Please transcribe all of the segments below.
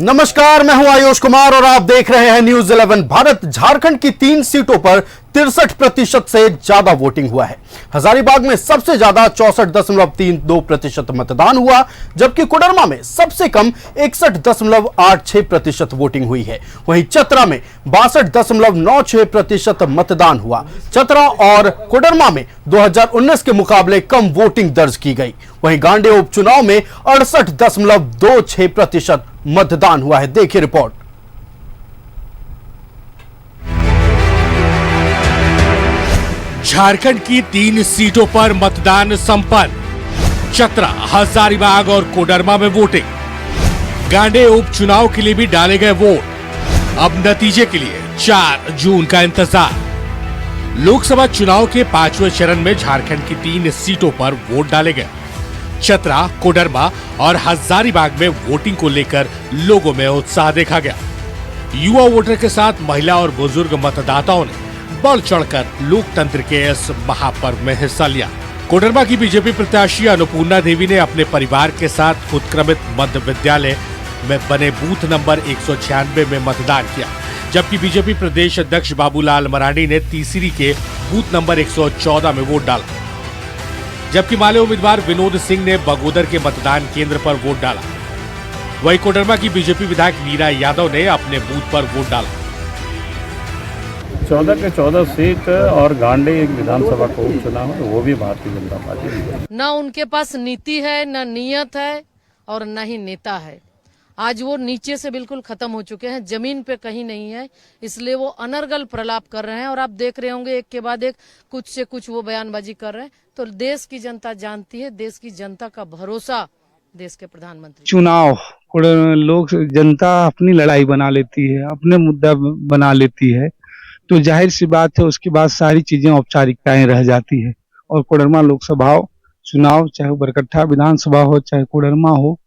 नमस्कार, मैं हूं आयुष कुमार और आप देख रहे हैं न्यूज 11 भारत। झारखंड की 3 सीटों पर 63% से ज्यादा वोटिंग हुआ है। हजारीबाग में सबसे ज्यादा 64.32% मतदान हुआ, जबकि कोडरमा में सबसे कम 61.86% वोटिंग हुई है। वहीं चतरा में 62.96% मतदान हुआ। चतरा और कोडरमा में 2019 के मुकाबले कम वोटिंग दर्ज की गई। वहीं गांडे उपचुनाव में 68.26% मतदान हुआ है। देखिए रिपोर्ट। झारखंड की 3 सीटों पर मतदान संपन्न। चतरा, हजारीबाग और कोडरमा में वोटिंग। गांडे उपचुनाव के लिए भी डाले गए वोट। अब नतीजे के लिए 4 जून का इंतजार। लोकसभा चुनाव के 5वें चरण में झारखंड की 3 सीटों पर वोट डाले गए। चतरा, कोडरमा और हजारीबाग में वोटिंग को लेकर लोगों में उत्साह देखा गया। युवा वोटर के साथ महिला और बुजुर्ग मतदाताओं ने बढ़ चढ़कर लोकतंत्र के इस महापर्व में हिस्सा लिया। कोडरमा की बीजेपी प्रत्याशी अन्नपूर्णा देवी ने अपने परिवार के साथ उत्क्रमित मध्य विद्यालय में बने बूथ नंबर 196 में मतदान किया, जबकि बीजेपी प्रदेश अध्यक्ष बाबूलाल मरांडी ने तीसरी के बूथ नंबर 114 में वोट डाला, जबकि माले उम्मीदवार विनोद सिंह ने बगोदर के मतदान केंद्र पर वोट डाला। वहीं कोडरमा की बीजेपी विधायक नीरा यादव ने अपने बूथ पर वोट डाला। 14 के 14 सीट और गांडे एक विधानसभा का उपचुनाव है, वो भी भारतीय जनता पार्टी। न उनके पास नीति है, न नियत है और न ही नेता है। आज वो नीचे से बिल्कुल खत्म हो चुके हैं, जमीन पे कहीं नहीं है, इसलिए वो अनर्गल प्रलाप कर रहे हैं। और आप देख रहे होंगे एक के बाद एक कुछ से कुछ वो बयानबाजी कर रहे हैं। तो देश की जनता जानती है, देश की जनता का भरोसा देश के प्रधानमंत्री। चुनाव लोग जनता अपनी लड़ाई बना लेती है, अपने मुद्दा बना लेती है, तो जाहिर सी बात है उसके बाद सारी चीजें औपचारिकताएं रह जाती है। और कोडरमा लोकसभा चुनाव, चाहे बरकट्ठा विधानसभा हो, चाहे कोडरमा हो,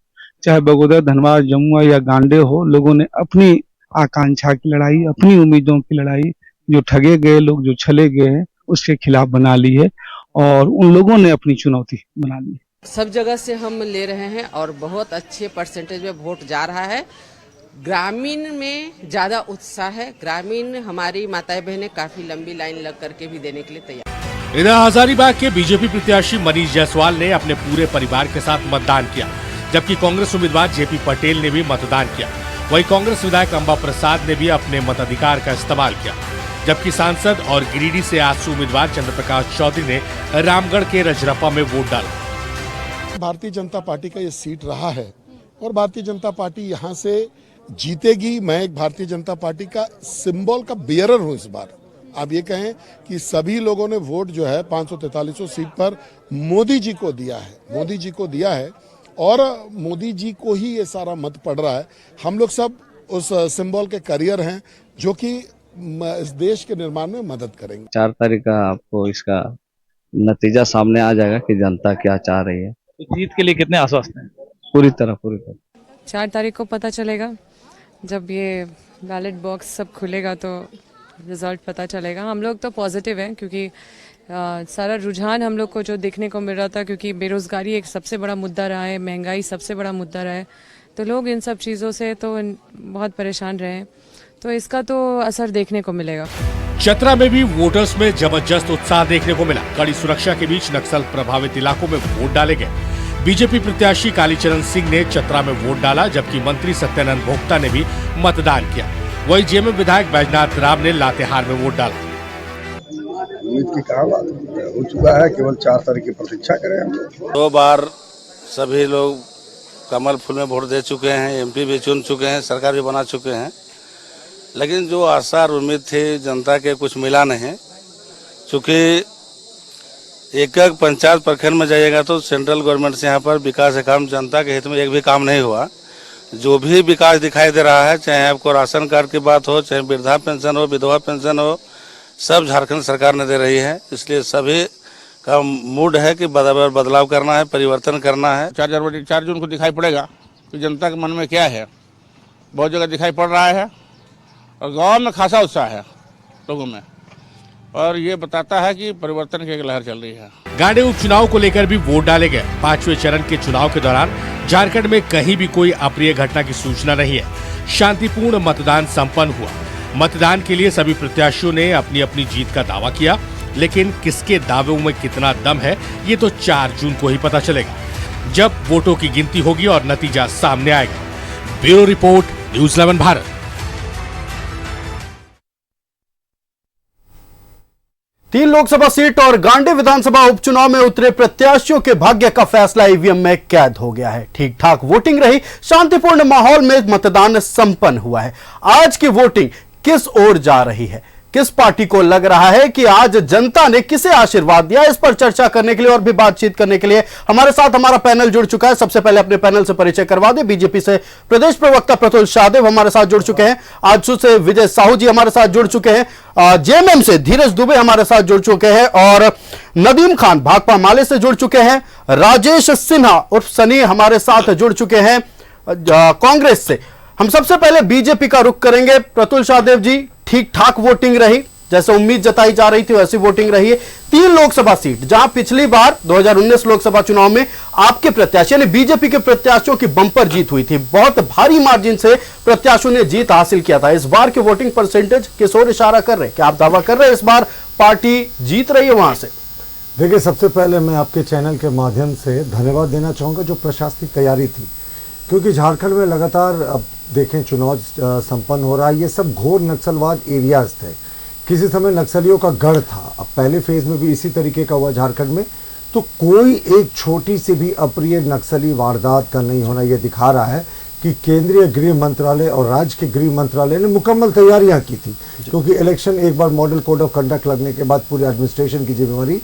चाहे बगोदर, धनबाद, जमुआ या गांडे हो, लोगों ने अपनी आकांक्षा की लड़ाई, अपनी उम्मीदों की लड़ाई, जो ठगे गए लोग, जो छले गए हैं, उसके खिलाफ बना ली है और उन लोगों ने अपनी चुनौती बना ली है। सब जगह से हम ले रहे हैं और बहुत अच्छे परसेंटेज में वोट जा रहा है। ग्रामीण में ज्यादा उत्साह है। ग्रामीण हमारी माताएं बहनें काफी लंबी लाइन लग करके भी देने के लिए तैयार। इधर हजारीबाग के बीजेपी प्रत्याशी मनीष जायसवाल ने अपने पूरे परिवार के साथ मतदान किया, जबकि कांग्रेस उम्मीदवार जेपी पटेल ने भी मतदान किया। वहीं कांग्रेस विधायक अंबा प्रसाद ने भी अपने मताधिकार का इस्तेमाल किया, जबकि सांसद और गिरिडीह से आजसू उम्मीदवार चंद्रप्रकाश चौधरी ने रामगढ़ के रजरप्पा में वोट डाला। भारतीय जनता पार्टी का ये सीट रहा है और भारतीय जनता पार्टी यहाँ से जीतेगी। मैं एक भारतीय जनता पार्टी का सिंबल का बियरर हूँ इस बार। आप ये कहें कि सभी लोगों ने वोट जो है 543 सीट पर मोदी जी को दिया है, मोदी जी को दिया है और मोदी जी को ही ये सारा मत पड़ रहा है। हम लोग सब उस सिंबल के करियर हैं जो कि इस देश के निर्माण में मदद करेंगे। 4 तारीख का आपको इसका नतीजा सामने आ जाएगा कि जनता क्या चाह रही है। तो जीत के लिए कितने आश्वस्त हैं? पूरी तरह 4 तारीख को पता चलेगा, जब ये बैलेट बॉक्स सब खुलेगा तो रिजल्ट पता चलेगा। हम लोग तो पॉजिटिव हैं, क्योंकि सारा रुझान हम लोग को जो देखने को मिल रहा था, क्योंकि बेरोजगारी एक सबसे बड़ा मुद्दा रहा है, महंगाई सबसे बड़ा मुद्दा रहा है, तो लोग इन सब चीज़ों से तो बहुत परेशान रहे हैं, तो इसका तो असर देखने को मिलेगा। चतरा में भी वोटर्स में जबरदस्त उत्साह देखने को मिला। कड़ी सुरक्षा के बीच नक्सल प्रभावित इलाकों में वोट डाले गए। बीजेपी प्रत्याशी कालीचरण सिंह ने चतरा में वोट डाला, जबकि मंत्री सत्यानंद भोक्ता ने भी मतदान किया। वहीं जेएमएम विधायक बैजनाथ राम ने लातेहार में वोट डाला। उम्मीद की कहाँ बात हो चुका है, केवल 4 तारीख की प्रतीक्षा करें हम लोग। 2 बार सभी लोग कमल फूल में वोट दे चुके हैं, एमपी भी चुन चुके हैं, सरकार भी बना चुके हैं, लेकिन जो आशा और उम्मीद थी जनता के कुछ मिला नहीं। चूँकि एक पंचायत प्रखंड में जाइएगा तो सेंट्रल गवर्नमेंट से यहाँ पर विकास के काम, जनता के हित में एक भी काम नहीं हुआ। जो भी विकास दिखाई दे रहा है, चाहे आपको राशन कार्ड की बात हो, चाहे वृद्धा पेंशन हो, विधवा पेंशन हो, सब झारखंड सरकार ने दे रही है। इसलिए सभी का मूड है कि बदलाव करना है, परिवर्तन करना है। 4 जून को दिखाई पड़ेगा कि जनता के मन में क्या है। बहुत जगह दिखाई पड़ रहा है और गांव में खासा उत्साह है लोगों में, और ये बताता है कि परिवर्तन की एक लहर चल रही है। गांडे उपचुनाव को लेकर भी वोट डाले गए। 5वें चरण के चुनाव के दौरान झारखंड में कहीं भी कोई अप्रिय घटना की सूचना नहीं है। शांतिपूर्ण मतदान संपन्न हुआ। मतदान के लिए सभी प्रत्याशियों ने अपनी अपनी जीत का दावा किया, लेकिन किसके दावों में कितना दम है ये तो 4 जून को ही पता चलेगा, जब वोटों की गिनती होगी और नतीजा सामने आएगा। Bureau report, news 11 Bharat. तीन लोकसभा सीट और गांडे विधानसभा उपचुनाव में उतरे प्रत्याशियों के भाग्य का फैसला ईवीएम में कैद हो गया है। ठीक ठाक वोटिंग रही, शांतिपूर्ण माहौल में मतदान संपन्न हुआ है। आज की वोटिंग किस ओर जा रही है, किस पार्टी को लग रहा है कि आज जनता ने किसे आशीर्वाद दिया, इस पर चर्चा करने के लिए और भी बातचीत करने के लिए हमारे साथ हमारा पैनल जुड़ चुका है। सबसे पहले अपने पैनल से परिचय करवा दे। बीजेपी से प्रदेश प्रवक्ता प्रतुल शाहदेव हमारे साथ जुड़ चुके हैं। आजसू से विजय साहू जी हमारे साथ जुड़ चुके हैं। जेएमएम से धीरज दुबे हमारे साथ जुड़ चुके हैं और नदीम खान भाकपा माले से जुड़ चुके हैं। राजेश सिन्हा उर्फ सनी हमारे साथ जुड़ चुके हैं कांग्रेस से। हम सबसे पहले बीजेपी का रुख करेंगे। प्रतुल शाहदेव जी, ठीक ठाक वोटिंग रही, जैसे उम्मीद जताई जा रही थी वैसी वोटिंग रही है। 3 लोकसभा सीट, जहां पिछली बार 2019 लोकसभा चुनाव में आपके प्रत्याशी यानी बीजेपी के प्रत्याशियों की बंपर जीत हुई थी, बहुत भारी मार्जिन से प्रत्याशियों ने जीत हासिल किया था। इस बार के वोटिंग परसेंटेज किस ओर इशारा कर रहे हैं? क्या आप दावा कर रहे हैं इस बार पार्टी जीत रही है वहां से? देखिए, सबसे पहले मैं आपके चैनल के माध्यम से धन्यवाद देना चाहूँगा जो प्रशासनिक तैयारी थी, क्योंकि झारखंड में लगातार अब देखें चुनाव संपन्न हो रहा है। ये सब घोर नक्सलवाद एरियाज थे, किसी समय नक्सलियों का गढ़ था। अब पहले फेज में भी इसी तरीके का हुआ झारखंड में, तो कोई एक छोटी सी भी अप्रिय नक्सली वारदात का नहीं होना ये दिखा रहा है कि केंद्रीय गृह मंत्रालय और राज्य के गृह मंत्रालय ने मुकम्मल तैयारियां की थी, क्योंकि इलेक्शन एक बार मॉडल कोड ऑफ कंडक्ट लगने के बाद पूरे एडमिनिस्ट्रेशन की जिम्मेवारी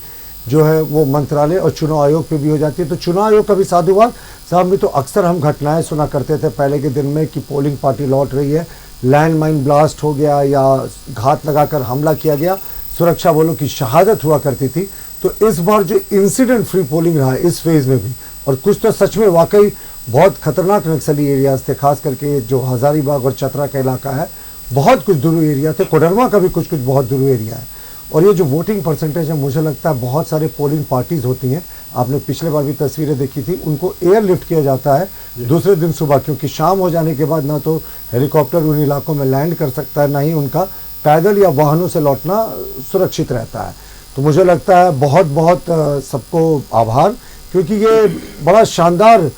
जो है वो मंत्रालय और चुनाव आयोग पे भी हो जाती है। तो चुनाव आयोग का भी साधुवाद साहब में तो अक्सर हम घटनाएं सुना करते थे पहले के दिन में कि पोलिंग पार्टी लौट रही है, लैंड माइन ब्लास्ट हो गया या घात लगाकर हमला किया गया, सुरक्षा बलों की शहादत हुआ करती थी। तो इस बार जो इंसिडेंट फ्री पोलिंग रहा है इस फेज में भी, और कुछ तो सच में वाकई बहुत खतरनाक नक्सली एरियाज थे, खास करके जो हजारीबाग और चतरा का इलाका है, बहुत कुछ दूर एरिया थे। कोडरमा का भी कुछ कुछ बहुत दूर एरिया है। और ये जो वोटिंग परसेंटेज है, मुझे लगता है बहुत सारे पोलिंग पार्टीज होती हैं, आपने पिछले बार भी तस्वीरें देखी थी, उनको एयर लिफ्ट किया जाता है दूसरे दिन सुबह, क्योंकि शाम हो जाने के बाद ना तो हेलीकॉप्टर उन इलाकों में लैंड कर सकता है, ना ही उनका पैदल या वाहनों से लौटना सुरक्षित रहता है। तो मुझे लगता है बहुत बहुत सबको आभार, क्योंकि ये बड़ा शानदार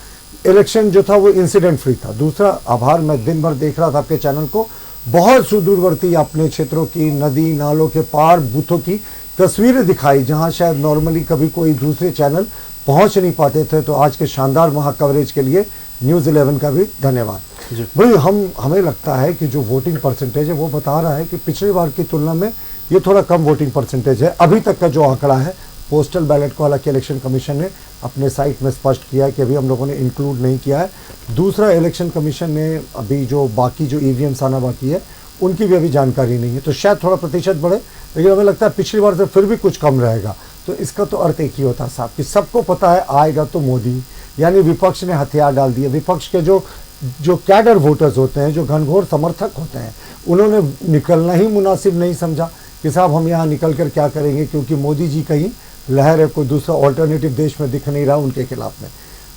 इलेक्शन जो था वो इंसिडेंट फ्री था। दूसरा आभार, मैं दिन भर देख रहा था आपके चैनल को, बहुत सुदूरवर्ती अपने क्षेत्रों की नदी नालों के पार बूथों की तस्वीरें दिखाई, जहां शायद नॉर्मली कभी कोई दूसरे चैनल पहुंच नहीं पाते थे। तो आज के शानदार वहां कवरेज के लिए न्यूज़ 11 का भी धन्यवाद। भाई हमें लगता है कि जो वोटिंग परसेंटेज है वो बता रहा है कि पिछली बार की तुलना में ये थोड़ा कम वोटिंग परसेंटेज है। अभी तक का जो आंकड़ा है पोस्टल बैलेट को हालांकि इलेक्शन कमीशन ने अपने साइट में स्पष्ट किया है कि अभी हम लोगों ने इंक्लूड नहीं किया है। दूसरा, इलेक्शन कमीशन ने अभी जो बाकी जो ईवीएम्स आना बाकी है उनकी भी अभी जानकारी नहीं है, तो शायद थोड़ा प्रतिशत बढ़े, लेकिन हमें लगता है पिछली बार से फिर भी कुछ कम रहेगा। तो इसका तो अर्थ एक ही होता है साहब कि सबको पता है आएगा तो मोदी, यानी विपक्ष ने हथियार डाल दिए। विपक्ष के जो कैडर वोटर्स होते हैं, जो घनघोर समर्थक होते हैं, उन्होंने निकलना ही मुनासिब नहीं समझा कि साहब हम यहाँ निकल कर क्या करेंगे, क्योंकि मोदी जी कहीं लहर है, कोई दूसरा ऑल्टरनेटिव देश में दिख नहीं रहा उनके खिलाफ में।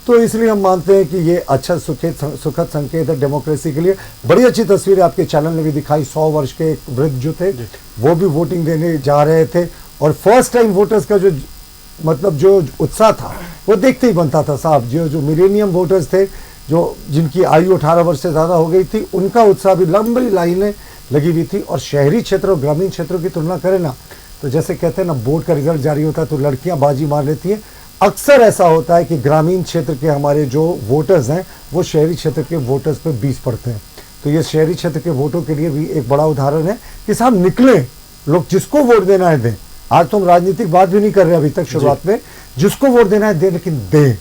तो इसलिए हम मानते हैं कि ये अच्छा सुखद संकेत है डेमोक्रेसी के लिए। बड़ी अच्छी तस्वीर आपके चैनल ने भी दिखाई, 100 वर्ष के एक वृद्ध जो थे वो भी वोटिंग देने जा रहे थे, और फर्स्ट टाइम वोटर्स का जो मतलब जो उत्साह था वो देखते ही बनता था साहब। जो मिलेनियम वोटर्स थे, जो जिनकी आयु 18 वर्ष से ज़्यादा हो गई थी, उनका उत्साह भी, लंबी लाइनें लगी हुई थी। और शहरी क्षेत्रों और ग्रामीण क्षेत्रों की तुलना करें ना, तो जैसे कहते हैं ना बोर्ड का रिजल्ट जारी होता है तो लड़कियां बाजी मार लेती हैं, अक्सर ऐसा होता है कि ग्रामीण क्षेत्र के हमारे जो वोटर्स हैं वो शहरी क्षेत्र के वोटर्स पे 20 पड़ते हैं। तो ये शहरी क्षेत्र के वोटों के लिए भी एक बड़ा उदाहरण है कि साहब निकले, लोग जिसको वोट देना है दें। आज तो हम राजनीतिक बात भी नहीं कर रहे अभी तक शुरुआत में, जिसको वोट देना है दें, लेकिन दें।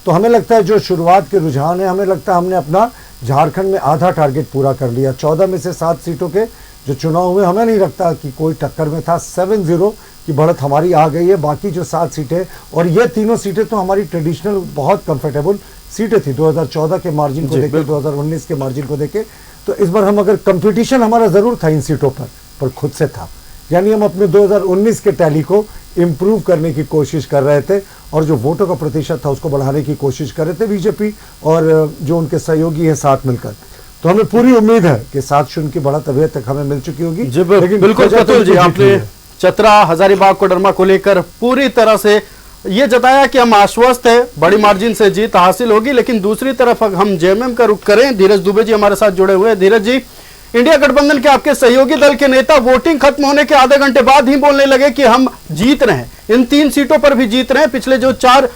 तो हमें लगता है जो शुरुआत के रुझान है, हमें लगता है हमने अपना झारखंड में आधा टारगेट पूरा कर लिया। 14 में से 7 सीटों के जो चुनाव हुए, हमें नहीं लगता कि कोई टक्कर में था। 7-0 की बढ़त हमारी आ गई है। बाकी जो 7 सीटें, और ये तीनों सीटें तो हमारी ट्रेडिशनल बहुत कंफर्टेबल सीटें थी 2014 के मार्जिन को देखे, 2019 के मार्जिन को देखे। तो इस बार हम अगर कंपटीशन हमारा जरूर था इन सीटों पर खुद से था, यानी हम अपने 2019 के टैली को इम्प्रूव करने की कोशिश कर रहे थे और जो वोटों का प्रतिशत था उसको बढ़ाने की कोशिश कर रहे थे बीजेपी और जो उनके सहयोगी हैं साथ मिलकर। तो हमें पूरी उम्मीद है कि 7-0 की बढ़त अभी तक हमें मिल चुकी होगी। लेकिन बिल्कुल प्रतुल जी, आपने चतरा हजारीबाग कोडरमा को लेकर पूरी तरह से ये जताया कि हम आश्वस्त है, बड़ी मार्जिन से जीत हासिल होगी। लेकिन दूसरी तरफ हम जेएमएम का रुख करें, धीरज दुबे जी हमारे साथ जुड़े हुए हैं। धीरज जी, इंडिया गठबंधन के आपके सहयोगी दल के नेता वोटिंग खत्म होने के आधे घंटे बाद ही बोलने लगे कि हम जीत रहे हैं, इन 3 सीटों पर भी जीत रहे हैं, पिछले जो 4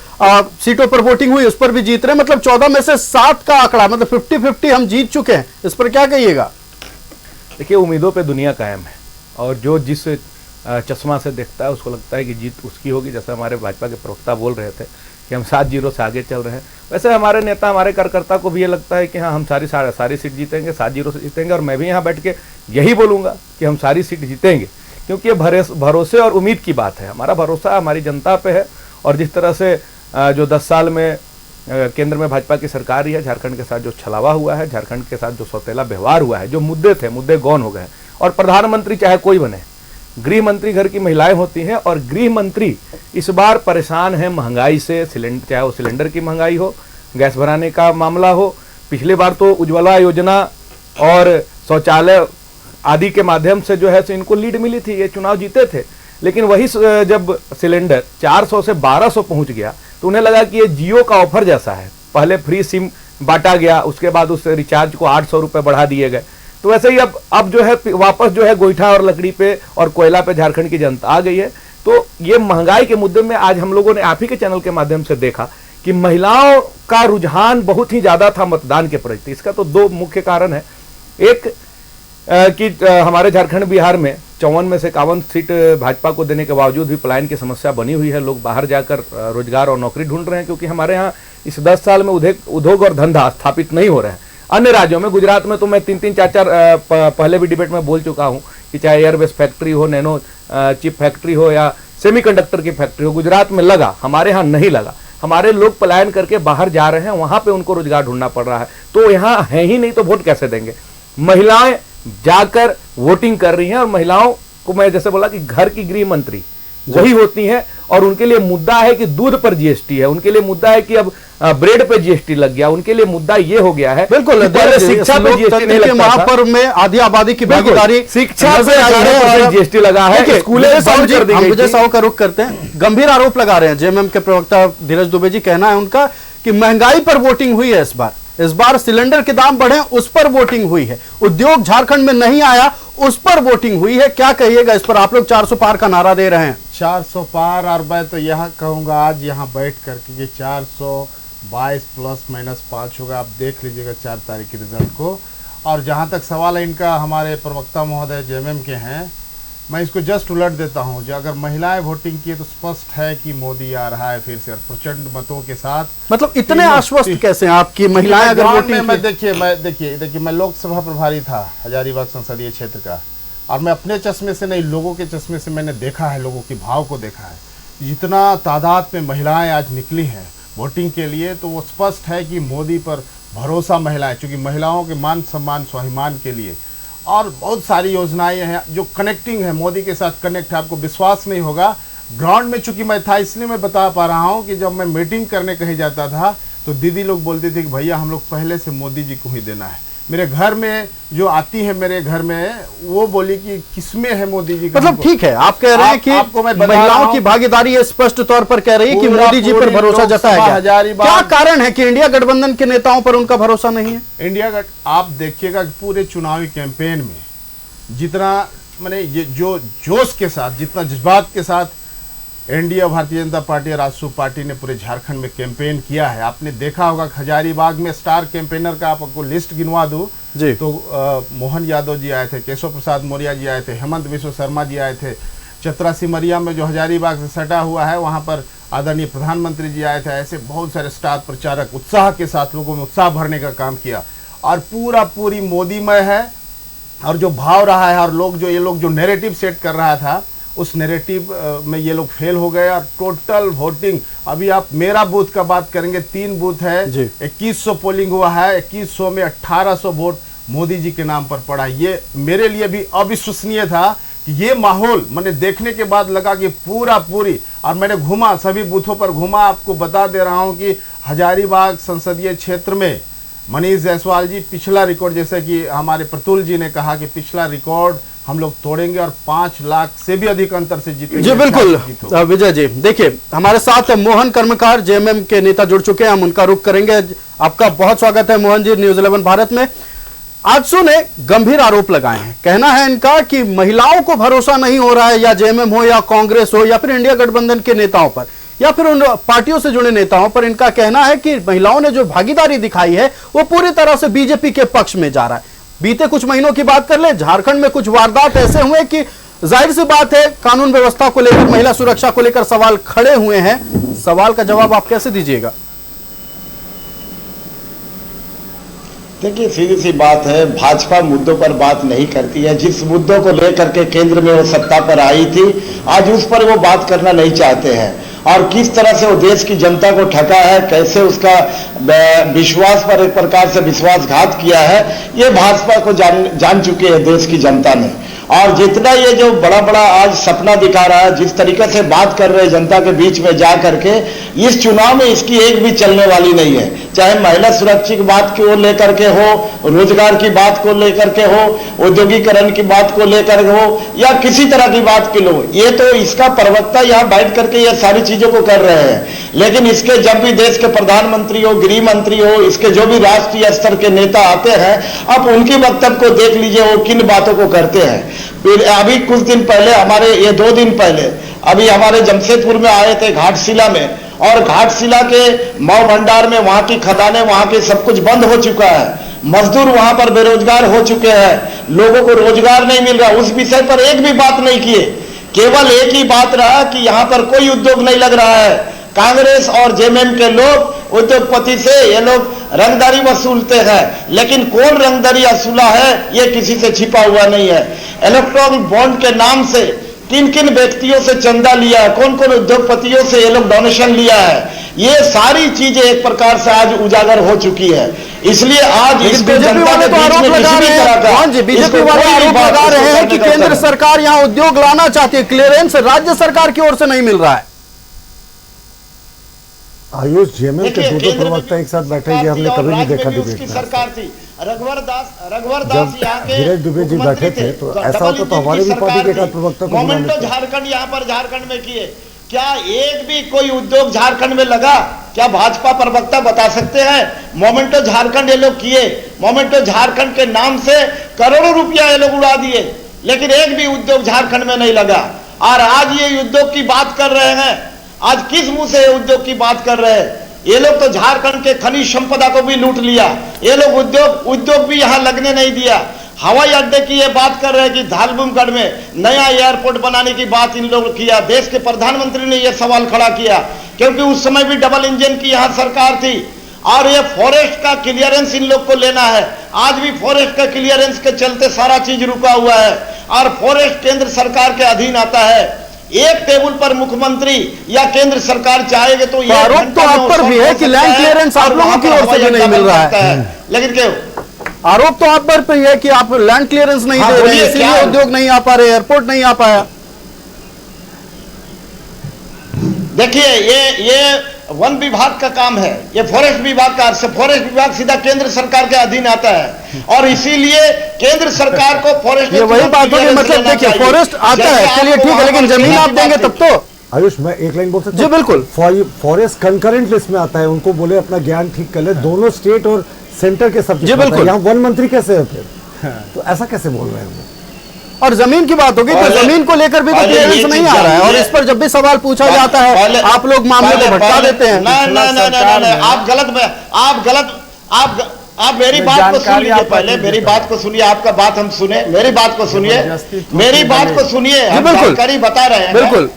सीटों पर वोटिंग हुई उस पर भी जीत रहे हैं, मतलब 14 में से 7 का आंकड़ा, मतलब 50-50 हम जीत चुके हैं। इस पर क्या कहिएगा? देखिए, उम्मीदों पे दुनिया कायम है और जो जिस चश्मा से देखता है उसको लगता है कि जीत उसकी होगी। जैसे हमारे भाजपा के प्रवक्ता बोल रहे थे कि हम 7-0 से आगे चल रहे हैं, वैसे हमारे नेता, हमारे कार्यकर्ता को भी ये लगता है कि हाँ, हम सारी सीट जीतेंगे, 7-0 से जीतेंगे। और मैं भी यहाँ बैठ के यही बोलूँगा कि हम सारी सीट जीतेंगे, क्योंकि ये भरोसे और उम्मीद की बात है। हमारा भरोसा हमारी जनता पे है और जिस तरह से जो 10 साल में केंद्र में भाजपा की सरकार रही है, झारखंड के साथ जो छलावा हुआ है, झारखंड के साथ जो सौतेला व्यवहार हुआ है, जो मुद्दे थे, मुद्दे गौन हो गए। और प्रधानमंत्री चाहे कोई बने, गृह मंत्री घर की महिलाएं होती हैं और गृह मंत्री इस बार परेशान है महंगाई से। सिलेंडर, चाहे वो सिलेंडर की महंगाई हो, गैस भराने का मामला हो, पिछली बार तो उज्ज्वला योजना और शौचालय आदि के माध्यम से जो है सो इनको लीड मिली थी, ये चुनाव जीते थे। लेकिन वही जब सिलेंडर 400 से 1200 पहुंच गया तो उन्हें लगा कि ये जियो का ऑफर जैसा है। पहले फ्री सिम बांटा गया, उसके बाद उस रिचार्ज को 800 रुपये बढ़ा दिए गए। तो वैसे ही अब जो है वापस जो है गोईठा और लकड़ी पे और कोयला पे झारखंड की जनता आ गई है। तो ये महंगाई के मुद्दे में आज हम लोगों ने आप ही के चैनल के माध्यम से देखा कि महिलाओं का रुझान बहुत ही ज्यादा था मतदान के प्रति। इसका तो 2 मुख्य कारण है। एक कि हमारे झारखंड बिहार में 54 में से 51 सीट भाजपा को देने के बावजूद भी पलायन की समस्या बनी हुई है। लोग बाहर जाकर रोजगार और नौकरी ढूंढ रहे हैं, क्योंकि हमारे यहाँ इस 10 साल में उद्योग और धंधा स्थापित नहीं हो रहे हैं। अन्य राज्यों में, गुजरात में तो मैं 3-3, 4-4 पहले भी डिबेट में बोल चुका हूं कि चाहे एयरबेस फैक्ट्री हो, नैनो चिप फैक्ट्री हो या सेमीकंडक्टर की फैक्ट्री हो, गुजरात में लगा, हमारे यहाँ नहीं लगा। हमारे लोग पलायन करके बाहर जा रहे हैं, वहां पे उनको रोजगार ढूंढना पड़ रहा है। तो यहाँ है ही नहीं तो वोट कैसे देंगे? महिलाएं जाकर वोटिंग कर रही हैं और महिलाओं को मैं जैसे बोला कि घर की गृह मंत्री वही होती हैं और उनके लिए मुद्दा है कि दूध पर जीएसटी है, उनके लिए मुद्दा है कि अब ब्रेड पे जीएसटी लग गया, उनके लिए मुद्दा ये हो गया है। बिल्कुल, शिक्षा पे जीएसटी नहीं लगता था। महापर्व में आधी आबादी की भागीदारी, शिक्षा पे जीएसटी लगा है, स्कूलें बंद कर दी गई। विजय साहू का रुख करते हैं। गंभीर आरोप लगा रहे हैं जेएमएम के प्रवक्ता धीरज दुबे जी, कहना है उनका कि महंगाई पर वोटिंग हुई है इस बार सिलेंडर के दाम बढ़े उस पर वोटिंग हुई है, उद्योग झारखंड में नहीं आया उस पर वोटिंग हुई है। क्या कहिएगा इस पर? आप लोग 400 पार का नारा दे रहे हैं। 400 पार, और मैं तो यह कहूंगा आज यहाँ बैठ करके कि 422 ±5 होगा। आप देख लीजिएगा 4 तारीख के रिजल्ट को। और जहाँ तक सवाल है इनका, हमारे प्रवक्ता महोदय जेएमएम के हैं, मैं इसको जस्ट उलट देता हूँ। जो अगर महिलाएं वोटिंग की तो स्पष्ट है कि मोदी आ रहा है फिर से प्रचंड मतों के साथ। मतलब इतने आश्वस्त कैसे हैं आपकी महिलाएं अगर वोटिंग? देखिए मैं लोकसभा प्रभारी था हजारीबाग संसदीय क्षेत्र का, और मैं अपने चश्मे से नहीं, लोगों के चश्मे से मैंने देखा है, लोगों के भाव को देखा है। जितना तादाद में महिलाएं आज निकली हैं वोटिंग के लिए, तो वो स्पष्ट है कि मोदी पर भरोसा महिलाएं, चूँकि महिलाओं के मान सम्मान स्वाभिमान के लिए और बहुत सारी योजनाएं हैं जो कनेक्टिंग है, मोदी के साथ कनेक्ट है। आपको विश्वास नहीं होगा, ग्राउंड में चूंकि मैं था इसलिए मैं बता पा रहा हूं कि जब मैं मीटिंग करने कहीं जाता था तो दीदी लोग बोलती थी कि भैया हम लोग पहले से मोदी जी को ही देना है। मेरे घर में जो आती है मेरे घर में, वो बोली कि किसमें है मोदी जी का। मतलब ठीक है, आप कह रहे हैं कि महिलाओं की भागीदारी स्पष्ट तौर पर कह रही है कि मोदी जी पर भरोसा जताया गया। क्या कारण है कि इंडिया गठबंधन के नेताओं पर उनका भरोसा नहीं है? आप देखिएगा पूरे चुनावी कैंपेन में जितना मैंने ये जो जोश के साथ, जितना जज्बात के साथ एनडीए भारतीय जनता पार्टी और राष्ट्रीय पार्टी ने पूरे झारखंड में कैंपेन किया है। आपने देखा होगा हजारीबाग में स्टार कैंपेनर का आपको लिस्ट गिनवा दूं जी, तो मोहन यादव जी आए थे, केशव प्रसाद मौर्य जी आए थे, हेमंत विश्व शर्मा जी आए थे, चतरा सिमरिया में जो हजारीबाग से सटा हुआ है वहाँ पर आदरणीय प्रधानमंत्री जी आए थे। ऐसे बहुत सारे स्टार प्रचारक उत्साह के साथ लोगों में उत्साह भरने का काम किया और पूरी मोदीमय है। और जो भाव रहा है और ये लोग जो नैरेटिव सेट कर रहा था, उस नैरेटिव में ये लोग फेल हो गए। और टोटल वोटिंग, अभी आप मेरा बूथ का बात करेंगे, 3 बूथ है, 2100 पोलिंग हुआ है, 2100 में 1800 वोट मोदी जी के नाम पर पड़ा। ये मेरे लिए भी अविश्वसनीय था कि ये माहौल मैंने देखने के बाद लगा कि पूरी, और मैंने घूमा, सभी बूथों पर घूमा। आपको बता दे रहा हूं कि हजारीबाग संसदीय क्षेत्र में मनीष जायसवाल जी पिछला रिकॉर्ड, जैसे कि हमारे प्रतुल जी ने कहा कि पिछला रिकॉर्ड हम लोग तोड़ेंगे और 5 लाख से भी अधिक अंतर से जीतेंगे। जी बिल्कुल विजय जी, देखिए हमारे साथ मोहन कर्मकार जेएमएम के नेता जुड़ चुके हैं, हम उनका रुख करेंगे। आपका बहुत स्वागत है मोहन जी न्यूज़ 11 भारत में। आजसू ने गंभीर आरोप लगाए हैं, कहना है इनका कि महिलाओं को भरोसा नहीं हो रहा है, या जेएमएम हो या कांग्रेस हो या फिर इंडिया गठबंधन के नेताओं पर या फिर उन पार्टियों से जुड़े नेताओं पर। इनका कहना है कि महिलाओं ने जो भागीदारी दिखाई है वो पूरी तरह से बीजेपी के पक्ष में जा रहा है। बीते कुछ महीनों की बात कर ले, झारखंड में कुछ वारदात ऐसे हुए कि जाहिर सी बात है कानून व्यवस्था को लेकर, महिला सुरक्षा को लेकर सवाल खड़े हुए हैं। सवाल का जवाब आप कैसे दीजिएगा? देखिए सीधी सी बात है, भाजपा मुद्दों पर बात नहीं करती है। जिस मुद्दों को लेकर के केंद्र में वो सत्ता पर आई थी, आज उस पर वो बात करना नहीं चाहते हैं। और किस तरह से वो देश की जनता को ठगा है, कैसे उसका विश्वास पर एक प्रकार से विश्वासघात किया है, ये भाजपा को जान चुके हैं देश की जनता ने। और जितना ये जो बड़ा आज सपना दिखा रहा है, जिस तरीके से बात कर रहे हैं जनता के बीच में जा करके, इस चुनाव में इसकी एक भी चलने वाली नहीं है। चाहे महिला सुरक्षा की बात को लेकर के हो, रोजगार की बात को लेकर के हो, औद्योगिकरण की बात को लेकर हो, या किसी तरह की बात की लो, ये तो इसका प्रवक्ता यहाँ बैठ करके ये सारी चीजों को कर रहे हैं। लेकिन इसके जब भी देश के प्रधानमंत्री हो, गृह मंत्री हो, इसके जो भी राष्ट्रीय स्तर के नेता आते हैं, आप उनके वक्तव्य को देख लीजिए, वो किन बातों को करते हैं। फिर अभी कुछ दिन पहले हमारे, ये 2 दिन पहले अभी हमारे जमशेदपुर में आए थे घाटशिला में, और घाटशिला के मऊ भंडार में वहां की खदानें, वहां के सब कुछ बंद हो चुका है, मजदूर वहां पर बेरोजगार हो चुके हैं, लोगों को रोजगार नहीं मिल रहा। उस विषय पर एक भी बात नहीं किए, केवल एक ही बात रहा कि यहां पर कोई उद्योग नहीं लग रहा है। कांग्रेस और जेएमएम के लोग उद्योगपति से ये लोग रंगदारी वसूलते हैं, लेकिन कौन रंगदारी वसूला है ये किसी से छिपा हुआ नहीं है। इलेक्ट्रॉनिक बॉन्ड के नाम से किन व्यक्तियों से चंदा लिया है, कौन उद्योगपतियों से ये लोग डोनेशन लिया है, ये सारी चीजें एक प्रकार से आज उजागर हो चुकी है। इसलिए आज इसको जनता के बीच में किसी भी तरह का, बीजेपी वाले आरोप लगा रहे हैं कि केंद्र सरकार यहाँ उद्योग लाना चाहती है, क्लियरेंस राज्य सरकार की ओर से नहीं मिल रहा है। आयुष, जेएमएम के 2 प्रवक्ता एक साथ बैठे, ये हमने कभी नहीं देखा डिबेट में। सरकार थी रघुवर दास यहाँ के धीरज दुबे जी बैठे थे, तो ऐसा होता तो हमारी भी पार्टी के प्रवक्ता को मोमेंटो झारखंड यहाँ पर झारखंड में किए, क्या एक भी कोई उद्योग झारखंड में लगा? क्या भाजपा प्रवक्ता बता सकते हैं? मोमेंटो झारखंड ये लोग किए, मोमेंटो झारखंड के नाम से करोड़ों रुपया ये लोग उड़ा दिए, लेकिन एक भी उद्योग झारखंड में नहीं लगा। और आज ये उद्योग की बात कर रहे हैं, आज किस मुंह से उद्योग की बात कर रहे हैं? ये लोग तो झारखंड के खनिज संपदा को भी लूट लिया, ये लोग उद्योग भी यहाँ लगने नहीं दिया। हवाई अड्डे की ये बात कर रहे हैं कि धालबुमगढ़ में नया एयरपोर्ट बनाने की बात इन लोगों ने किया। देश के प्रधानमंत्री ने यह सवाल खड़ा किया, क्योंकि उस समय भी डबल इंजन की यहाँ सरकार थी, और ये फॉरेस्ट का क्लियरेंस इन लोग को लेना है। आज भी फॉरेस्ट का क्लियरेंस के चलते सारा चीज रुका हुआ है, और फॉरेस्ट केंद्र सरकार के अधीन आता है। एक टेबल पर मुख्यमंत्री या केंद्र सरकार चाहेगे तो ये आरोप तो आप पर भी है कि लैंड क्लियरेंस आप लोगों की ओर से भी नहीं मिल रहा है, लेकिन क्यों? आरोप तो आप पर है कि आप लैंड क्लियरेंस नहीं दे रहे हैं, इसलिए उद्योग नहीं आ पा रहे, एयरपोर्ट नहीं आ पाया। देखिए ये वन विभाग का काम है, ये फॉरेस्ट विभाग का, फॉरेस्ट विभाग सीधा केंद्र सरकार के अधीन आता है, और इसीलिए केंद्र सरकार को फॉरेस्ट, ये वही बात होगी, मतलब देखिए फॉरेस्ट आता है, चलिए ठीक है, लेकिन जमीन आप देंगे तब तो। आयुष, मैं एक लाइन बोल सकता हूं? जी बिल्कुल। फॉरेस्ट कंकरेंट लिस्ट में आता है, उनको बोले अपना ज्ञान ठीक कर ले, दोनों स्टेट और सेंटर के सब्जेक्ट। जी बिल्कुल। यहाँ वन मंत्री कैसे है फिर? तो ऐसा कैसे बोल रहे हैं? और जमीन की बात होगी तो जमीन को लेकर भी तो क्लियरेंस नहीं आ रहा है, और इस पर जब भी सवाल पूछा जाता है आप लोग मामले को भटका देते हैं। आप मेरी बात को सुन लीजिए, पहले मेरी बात को सुनिए, आपका बात हम सुने, मेरी बात को सुनिए, मेरी बात को सुनिए, हम जानकारी बता रहे हैं। बिल्कुल,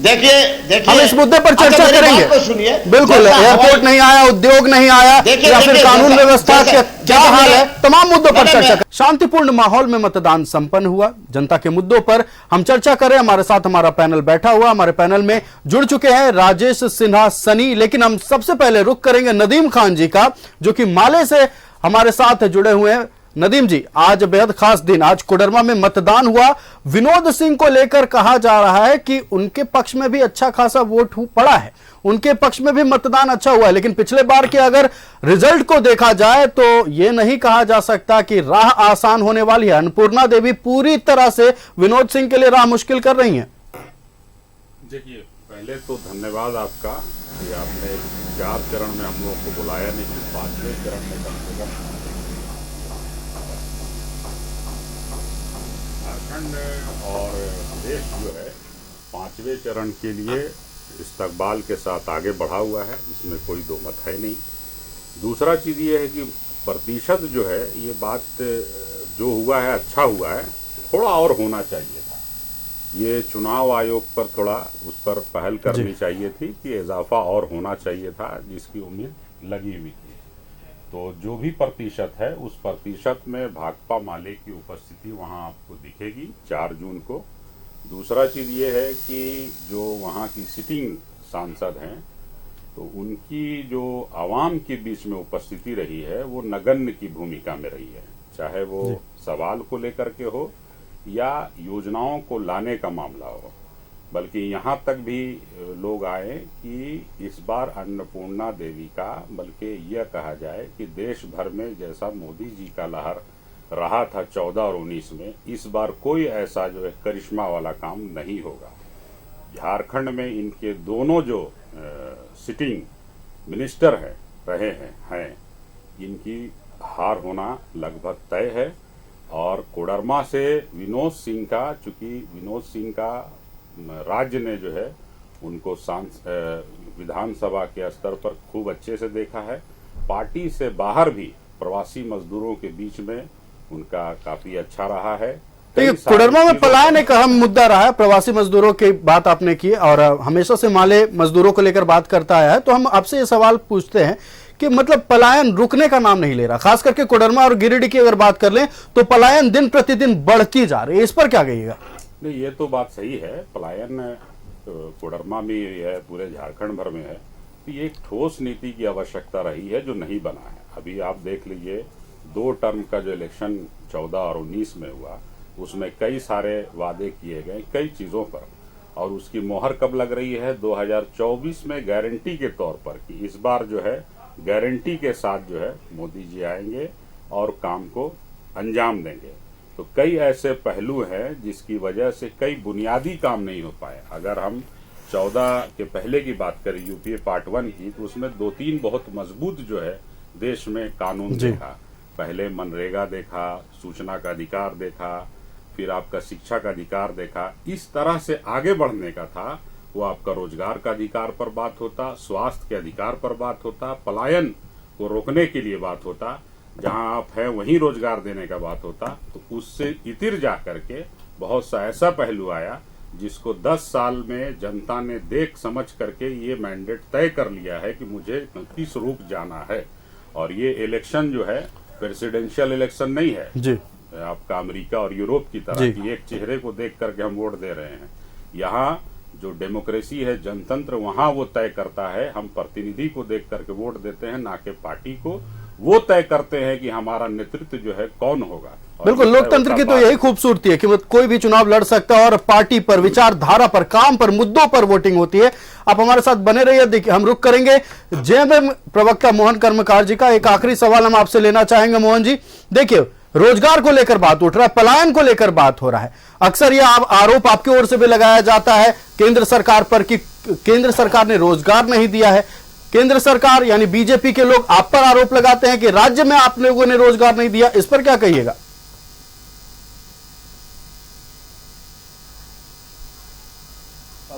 देखिए हम इस मुद्दे पर चर्चा करेंगे। सुनिए, बिल्कुल, एयरपोर्ट नहीं आया, उद्योग नहीं आया, या फिर कानून व्यवस्था का क्या हाल है, तमाम मुद्दों पर चर्चा करें। शांतिपूर्ण माहौल में मतदान संपन्न हुआ। जनता के मुद्दों पर हम चर्चा करें, हमारे साथ हमारा पैनल बैठा हुआ, हमारे पैनल में जुड़ चुके हैं राजेश सिन्हा सनी, लेकिन हम सबसे पहले रुख करेंगे नदीम खान जी का, जो कि माले से हमारे साथ जुड़े हुए हैं। नदीम जी, आज बेहद खास दिन, आज कोडरमा में मतदान हुआ। विनोद सिंह को लेकर कहा जा रहा है कि उनके पक्ष में भी अच्छा खासा वोट पड़ा है, उनके पक्ष में भी मतदान अच्छा हुआ है, लेकिन पिछले बार के अगर रिजल्ट को देखा जाए तो यह नहीं कहा जा सकता कि राह आसान होने वाली है। अन्नपूर्णा देवी पूरी तरह से विनोद सिंह के लिए राह मुश्किल कर रही हैं। देखिए, पहले तो धन्यवाद आपका कि आपने 4 चरण में हम लोग को बुलाया, नहीं कि 5वें चरण में कम से कम झारखंड और देश जो है 5वें चरण के लिए इस्तकबाल के साथ आगे बढ़ा हुआ है, इसमें कोई दो मत है नहीं। दूसरा चीज़ ये है कि प्रतिशत जो है, ये बात जो हुआ है अच्छा हुआ है, थोड़ा और होना चाहिए था। ये चुनाव आयोग पर थोड़ा उस पर पहल करनी चाहिए थी कि इजाफा और होना चाहिए था, जिसकी उम्मीद लगी हुई थी। तो जो भी प्रतिशत है, उस प्रतिशत में भाकपा माले की उपस्थिति वहाँ आपको दिखेगी 4 जून को। दूसरा चीज़ ये है कि जो वहाँ की सिटिंग सांसद हैं, तो उनकी जो आवाम के बीच में उपस्थिति रही है, वो नगण्य की भूमिका में रही है, चाहे वो सवाल को लेकर के हो या योजनाओं को लाने का मामला हो। बल्कि यहाँ तक भी लोग आए कि इस बार अन्नपूर्णा देवी का, बल्कि यह कहा जाए कि देश भर में जैसा मोदी जी का लहर रहा था 14 और 19 में, इस बार कोई ऐसा जो है करिश्मा वाला काम नहीं होगा। झारखंड में इनके दोनों जो सिटिंग मिनिस्टर रहे हैं, इनकी हार होना लगभग तय है। और कोडरमा से विनोद सिंह का, चूंकि विनोद सिंह का राज्य ने जो है उनको विधानसभा के स्तर पर खूब अच्छे से देखा है। पार्टी से बाहर भी प्रवासी मजदूरों के बीच में उनका काफी अच्छा रहा है। कोडरमा में पलायन एक अहम मुद्दा रहा है, प्रवासी मजदूरों की बात आपने की और हमेशा से माले मजदूरों को लेकर बात करता आया है। तो हम आपसे ये सवाल पूछते हैं कि मतलब पलायन रुकने का नाम नहीं ले रहा, खास करके कोडरमा और गिरिडीह की अगर बात कर लें तो पलायन दिन प्रतिदिन बढ़ती जा रही है, इस पर क्या कहिएगा? नहीं, ये तो बात सही है, पलायन कोडरमा में है, पूरे झारखंड भर में है। तो ये एक ठोस नीति की आवश्यकता रही है जो नहीं बना है। अभी आप देख लीजिए, 2 टर्म का जो इलेक्शन 14 और 19 में हुआ, उसमें कई सारे वादे किए गए कई चीज़ों पर, और उसकी मोहर कब लग रही है? 2024 में गारंटी के तौर पर कि इस बार जो है गारंटी के साथ जो है मोदी जी आएंगे और काम को अंजाम देंगे। तो कई ऐसे पहलू हैं जिसकी वजह से कई बुनियादी काम नहीं हो पाए। अगर हम 14 के पहले की बात करें, यूपीए पार्ट 1 की, तो उसमें 2-3 बहुत मजबूत जो है देश में कानून देखा। पहले मनरेगा देखा, सूचना का अधिकार देखा, फिर आपका शिक्षा का अधिकार देखा। इस तरह से आगे बढ़ने का था। वो आपका रोजगार का अधिकार पर बात होता, स्वास्थ्य के अधिकार पर बात होता, पलायन को रोकने के लिए बात होता, जहां आप हैं वहीं रोजगार देने का बात होता। तो उससे इतर जा करके बहुत सा ऐसा पहलू आया जिसको 10 साल में जनता ने देख समझ करके ये मैंडेट तय कर लिया है कि मुझे किस रूप जाना है। और ये इलेक्शन जो है प्रेसिडेंशियल इलेक्शन नहीं है जी, आपका अमेरिका और यूरोप की तरह कि एक चेहरे को देख करके हम वोट दे रहे हैं। यहाँ जो डेमोक्रेसी है, जनतंत्र, वहाँ वो तय करता है। हम प्रतिनिधि को देख करके वोट देते हैं, ना कि पार्टी को। वो तय करते हैं कि हमारा नेतृत्व जो है कौन होगा। बिल्कुल, लोकतंत्र की तो यही खूबसूरती है कि कोई भी चुनाव लड़ सकता है और पार्टी पर, विचारधारा पर, काम पर, मुद्दों पर वोटिंग होती है। आप हमारे साथ बने रहिए। देखिए, हम रुक करेंगे जेएमएम प्रवक्ता मोहन कर्मकार जी का। एक आखिरी सवाल हम आपसे लेना चाहेंगे मोहन जी। देखिए, रोजगार को लेकर बात उठ रहा है, पलायन को लेकर बात हो रहा है। अक्सर यह आरोप आपकी ओर से भी लगाया जाता है केंद्र सरकार पर कि केंद्र सरकार ने रोजगार नहीं दिया है। केंद्र सरकार यानी बीजेपी के लोग आप पर आरोप लगाते हैं कि राज्य में आप लोगों ने रोजगार नहीं दिया। इस पर क्या कहिएगा?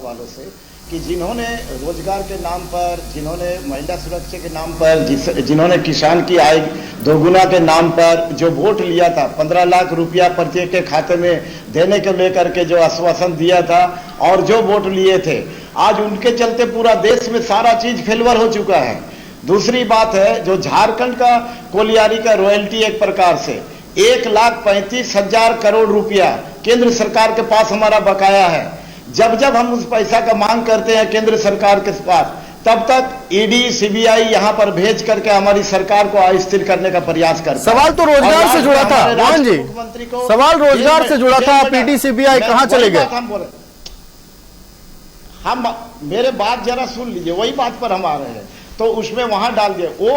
वालों से कि जिन्होंने रोजगार के नाम पर, जिन्होंने महिला सुरक्षा के नाम पर, जिन्होंने किसान की आय दोगुना के नाम पर जो वोट लिया था, 15 लाख रुपया प्रत्येक के खाते में देने को लेकर के जो आश्वासन दिया था और जो वोट लिए थे, आज उनके चलते पूरा देश में सारा चीज फेलवर हो चुका है। दूसरी बात है, जो झारखंड का कोलियारी का रॉयल्टी एक प्रकार से 1,35,000 करोड़ रुपया केंद्र सरकार के पास हमारा बकाया है। जब जब हम उस पैसा का मांग करते हैं केंद्र सरकार के पास, तब तक ईडी सीबीआई यहां पर भेज करके हमारी सरकार को अस्थिर करने का प्रयास करता है। सवाल तो रोजगार से जुड़ा था मोहन जी, सवाल रोजगार से जुड़ा था। आप ईडी सीबीआई कहां चले गए? हम मेरे बात जरा सुन लीजिए, वही बात पर हम आ रहे हैं। तो उसमें वहां डाल दिए, वो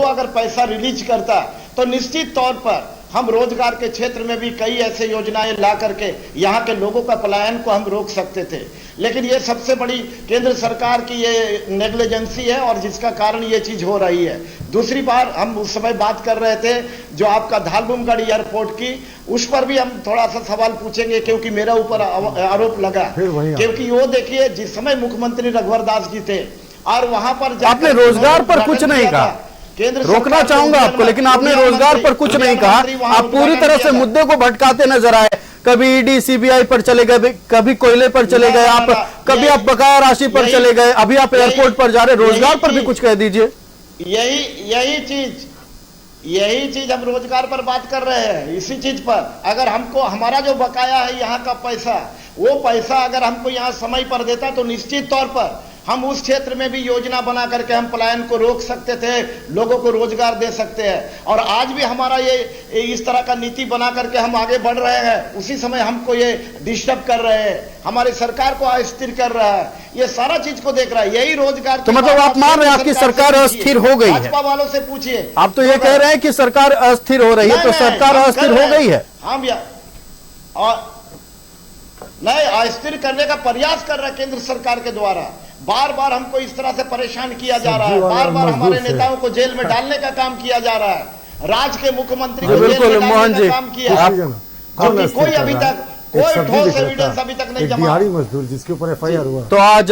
अगर पैसा रिलीज करता तो निश्चित तौर पर हम रोजगार के क्षेत्र में भी कई ऐसे योजनाएं ला करके यहाँ के लोगों का पलायन को हम रोक सकते थे। लेकिन ये सबसे बड़ी केंद्र सरकार की ये नेग्लिजेंसी है और जिसका कारण ये चीज हो रही है। दूसरी बार हम उस समय बात कर रहे थे जो आपका धालबुमगढ़ एयरपोर्ट की, उस पर भी हम थोड़ा सा सवाल पूछेंगे क्योंकि मेरा ऊपर आरोप लगा। क्योंकि वो देखिए जिस समय मुख्यमंत्री रघुवर दास जी थे और वहां पर आपने रोजगार पर कुछ नहीं कहा, रोकना चाहूंगा आपको, लेकिन आपने रोजगार पर कुछ नहीं कहा। आप पूरी तरह से मुद्दे को भटकाते नजर आए। कभी ईडी सीबीआई पर चले गए, कभी कोयले पर चले गए, आप कभी आप बकाया राशि पर चले गए, अभी आप एयरपोर्ट पर जा रहे। रोजगार पर भी कुछ कह दीजिए। यही चीज हम रोजगार पर बात कर रहे हैं। इसी चीज पर अगर हमको हमारा जो बकाया है यहाँ का पैसा, वो पैसा अगर हमको यहाँ समय पर देता तो निश्चित तौर पर हम उस क्षेत्र में भी योजना बना करके हम पलायन को रोक सकते थे, लोगों को रोजगार दे सकते हैं। और आज भी हमारा ये इस तरह का नीति बना करके हम आगे बढ़ रहे हैं, उसी समय हमको ये डिस्टर्ब कर रहे हैं, हमारी सरकार को अस्थिर कर रहा है। ये सारा चीज को देख रहा है, यही रोजगार। तो मतलब आप मान रहे हैं आपकी सरकार अस्थिर हो गई है? भाजपा वालों से पूछिए। आप तो ये कह रहे हैं कि सरकार अस्थिर हो रही है, तो सरकार अस्थिर हो गई है? हम नहीं, अस्थिर करने का प्रयास कर रहा है केंद्र सरकार के द्वारा। बार बार हमको इस तरह से परेशान किया जा रहा है, बार बार हमारे नेताओं को जेल में डालने का काम किया जा रहा है, राज्य के मुख्यमंत्री को जेल में डालने का काम किया, कोई अभी तक कोई ठोस एविडेंस अभी तक नहीं जमा। दिहाड़ी मजदूर जिसके ऊपर एफआईआर हुआ। तो आज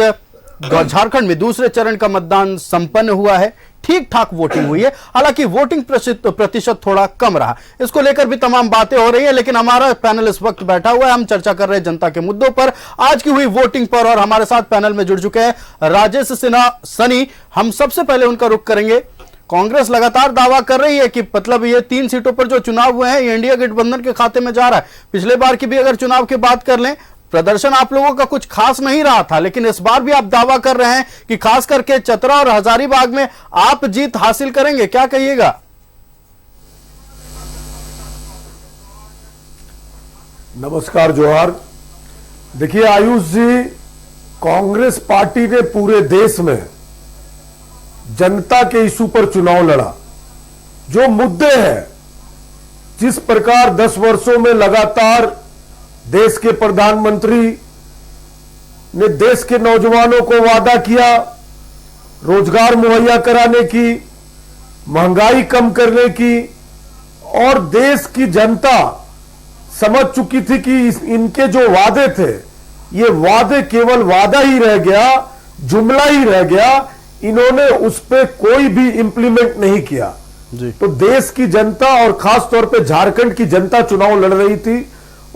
झारखंड में दूसरे चरण का मतदान संपन्न हुआ है। ठीक ठाक वोटिंग हुई है, हालांकि वोटिंग प्रतिशत थोड़ा कम रहा। इसको लेकर भी तमाम बातें हो रही है, लेकिन हमारा पैनल इस वक्त बैठा हुआ है। हम चर्चा कर रहे हैं जनता के मुद्दों पर, आज की हुई वोटिंग पर। और हमारे साथ पैनल में जुड़ चुके हैं राजेश सिन्हा सनी। हम सबसे पहले उनका रुख करेंगे। कांग्रेस लगातार दावा कर रही है कि मतलब ये 3 सीटों पर जो चुनाव हुए हैं ये इंडिया गठबंधन के खाते में जा रहा है। पिछले बार की भी अगर चुनाव की बात कर लें, प्रदर्शन आप लोगों का कुछ खास नहीं रहा था, लेकिन इस बार भी आप दावा कर रहे हैं कि खास करके चतरा और हजारीबाग में आप जीत हासिल करेंगे। क्या कहिएगा? नमस्कार, जोहार। देखिए आयुष जी, कांग्रेस पार्टी ने पूरे देश में जनता के इशू पर चुनाव लड़ा। जो मुद्दे हैं, जिस प्रकार 10 वर्षों में लगातार देश के प्रधानमंत्री ने देश के नौजवानों को वादा किया रोजगार मुहैया कराने की, महंगाई कम करने की, और देश की जनता समझ चुकी थी कि इनके जो वादे थे ये वादे केवल वादा ही रह गया, जुमला ही रह गया, इन्होंने उस पर कोई भी इंप्लीमेंट नहीं किया जी। तो देश की जनता और खास तौर पे झारखंड की जनता चुनाव लड़ रही थी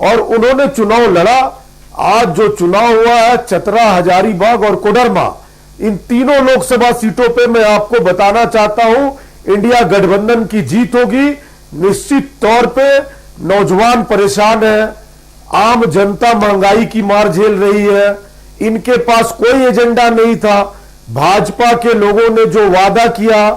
और उन्होंने चुनाव लड़ा। आज जो चुनाव हुआ है चतरा, हजारीबाग और कोडरमा, इन तीनों लोकसभा सीटों पे मैं आपको बताना चाहता हूं इंडिया गठबंधन की जीत होगी। निश्चित तौर पे नौजवान परेशान है, आम जनता महंगाई की मार झेल रही है, इनके पास कोई एजेंडा नहीं था। भाजपा के लोगों ने जो वादा किया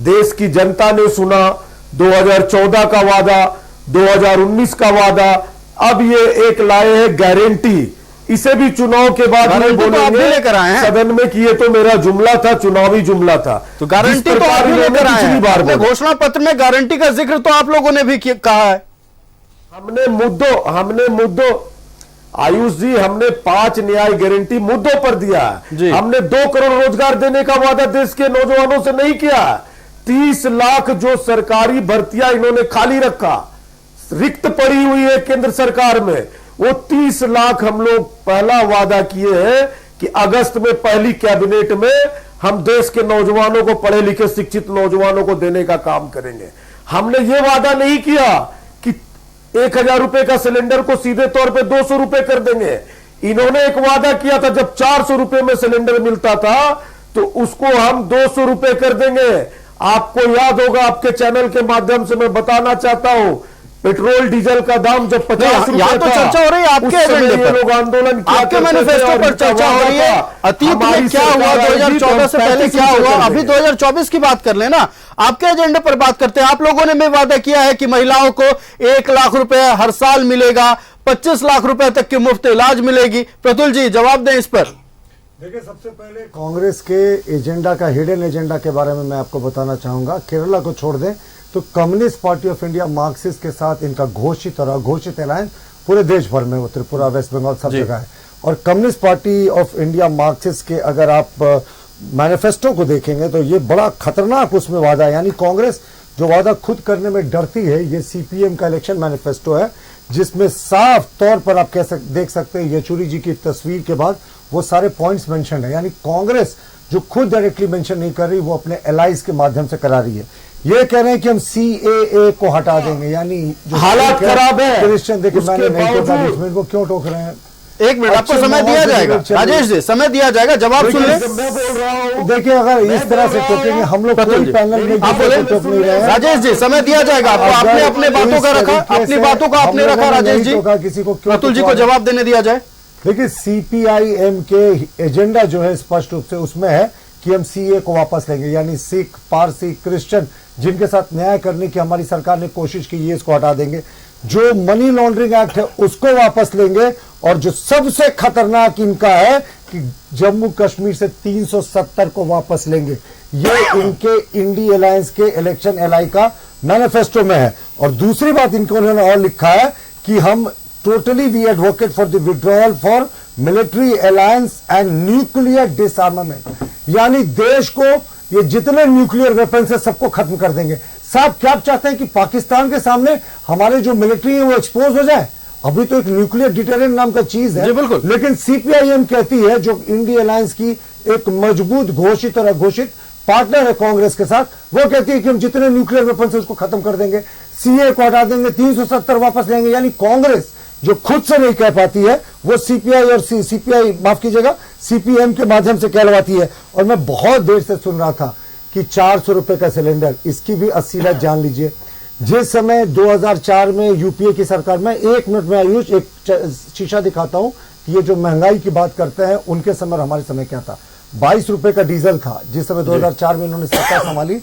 देश की जनता ने सुना, 2014 का वादा, 2019 का वादा, अब ये एक लाए हैं गारंटी। इसे भी चुनाव के बाद नहीं बोलेंगे लेकर आए हैं सदन में कि ये तो मेरा जुमला था, चुनावी जुमला था। तो गारंटी तो आप लेकर आए हैं, घोषणा पत्र में गारंटी का जिक्र तो आप लोगों ने भी कहा है। हमने मुद्दों आयुष जी, हमने 5 न्याय गारंटी मुद्दों पर दिया है। हमने 2 करोड़ रोजगार देने का वादा देश के नौजवानों से नहीं किया। 30 लाख जो सरकारी भर्तियां इन्होंने खाली रखा, रिक्त पड़ी हुई है केंद्र सरकार में, वो 30 लाख हम लोग पहला वादा किए हैं कि अगस्त में पहली कैबिनेट में हम देश के नौजवानों को, पढ़े लिखे शिक्षित नौजवानों को देने का काम करेंगे। हमने ये वादा नहीं किया कि 1000 रुपए का सिलेंडर को सीधे तौर पे 200 रुपए कर देंगे। इन्होंने एक वादा किया था जब 400 रुपए में सिलेंडर मिलता था तो उसको हम 200 रुपए कर देंगे। आपको याद होगा, आपके चैनल के माध्यम से मैं बताना चाहता हूं, पेट्रोल डीजल का दाम जब 50 रुपए यहाँ तो था, चर्चा हो रही है आपके उस समय एजेंडे ये पर, लोग आंदोलन किया आपके करते थे मैनिफेस्टो और पर इनका चर्चा हो वादा रही है। था, अतीत हमारी में क्या हुआ सरकार आएगी तो 2014 से पहले 35 क्या रुपए हुआ, चल अभी रही है। 2024 की बात कर लेना। आपके एजेंडे पर बात करते हैं। आप लोगों ने भी वादा किया है कि महिलाओं को 1 लाख रुपए हर साल मिलेगा, 25 लाख रुपए तक की मुफ्त इलाज मिलेगी। प्रतुल जी जवाब दें इस पर। देखिए, सबसे पहले कांग्रेस के एजेंडा का, हिडन एजेंडा के बारे में मैं आपको बताना चाहूंगा। केरला को छोड़ दें तो communist party of India Marxist के साथ इनका घोषित और अघोषित अलायंस पूरे देश भर में, वो त्रिपुरा, वेस्ट बंगाल, सब जगह है। और communist party of India Marxist के अगर आप मैनिफेस्टो को देखेंगे तो ये बड़ा खतरनाक उसमें वादा है। यानी कांग्रेस जो वादा खुद करने में डरती है, ये सीपीएम का इलेक्शन मैनिफेस्टो है, जिसमें साफ तौर पर आप देख सकते हैं येचुरी जी की तस्वीर के बाद वो सारे पॉइंट्स मेंशन है। यानी कांग्रेस जो खुद डायरेक्टली मेंशन नहीं कर रही, वो अपने एलाइज के माध्यम से करा रही है। ये कह रहे हैं कि हम सीएए को हटा देंगे, यानी जो हालात खराब है। क्रिश्चियन, देखिए मैंने नहीं टोका, इसमें को क्यों टोक रहे हैं? एक मिनट, आपको समय दिया जाएगा राजेश जी, समय दिया जाएगा, जवाब सुन ले। मैं बोल रहा हूँ, देखिए, अगर इस तरह से टोकेंगे हम लोग कोई पैनल में आप बोले टोक नहीं रहे हैं। राजेश जी, समय दिया जाएगा आपको। आपने अपने बातों का रखा, अपनी बातों का आपने रखा राजेश जी। किसी को प्रतुल जी को जवाब देने दिया जाए। देखिए, सीपीआईएम के एजेंडा जो है स्पष्ट रूप से उसमें है कि हम सीए को वापस लेंगे। यानी सिख, पारसी, क्रिश्चियन जिनके साथ न्याय करने की हमारी सरकार ने कोशिश की, ये इसको हटा देंगे। जो मनी लॉन्ड्रिंग एक्ट है उसको वापस लेंगे। और जो सबसे खतरनाक इनका है कि जम्मू कश्मीर से 370 को वापस लेंगे। ये इनके इंडी अलायंस के इलेक्शन एलाई का मैनिफेस्टो में है। और दूसरी बात इनको उन्होंने और लिखा है कि हम totally we advocate for the withdrawal for military alliance and nuclear disarmament. यानी देश को ये जितने न्यूक्लियर वेपन है सबको खत्म कर देंगे। साहब क्या चाहते हैं कि पाकिस्तान के सामने हमारे जो मिलिट्री है वो एक्सपोज हो जाए? अभी तो एक न्यूक्लियर डिटरेंट नाम का चीज है, बिल्कुल। लेकिन सीपीआईएम कहती है, जो इंडी अलायंस की एक मजबूत घोषित और अघोषित पार्टनर है कांग्रेस के साथ, वो कहती है कि हम जितने न्यूक्लियर वेपन है उसको खत्म कर देंगे, सीए को हटा देंगे, 370 वापस लेंगे। यानी कांग्रेस जो खुद से नहीं कह पाती है वो सीपीआई और सीपीआई माफ कीजिएगा सीपीएम के माध्यम से कहलवाती है। और मैं बहुत देर से सुन रहा था कि 400 रुपए का सिलेंडर, इसकी भी असलियत जान लीजिए। जिस समय 2004 में यूपीए की सरकार में, 1 मिनट में आयुष एक शीशा दिखाता हूं कि ये जो महंगाई की बात करते हैं उनके समय और हमारे समय क्या था। 22 रुपए का डीजल था जिस समय 2004 में इन्होंने सत्ता संभाली।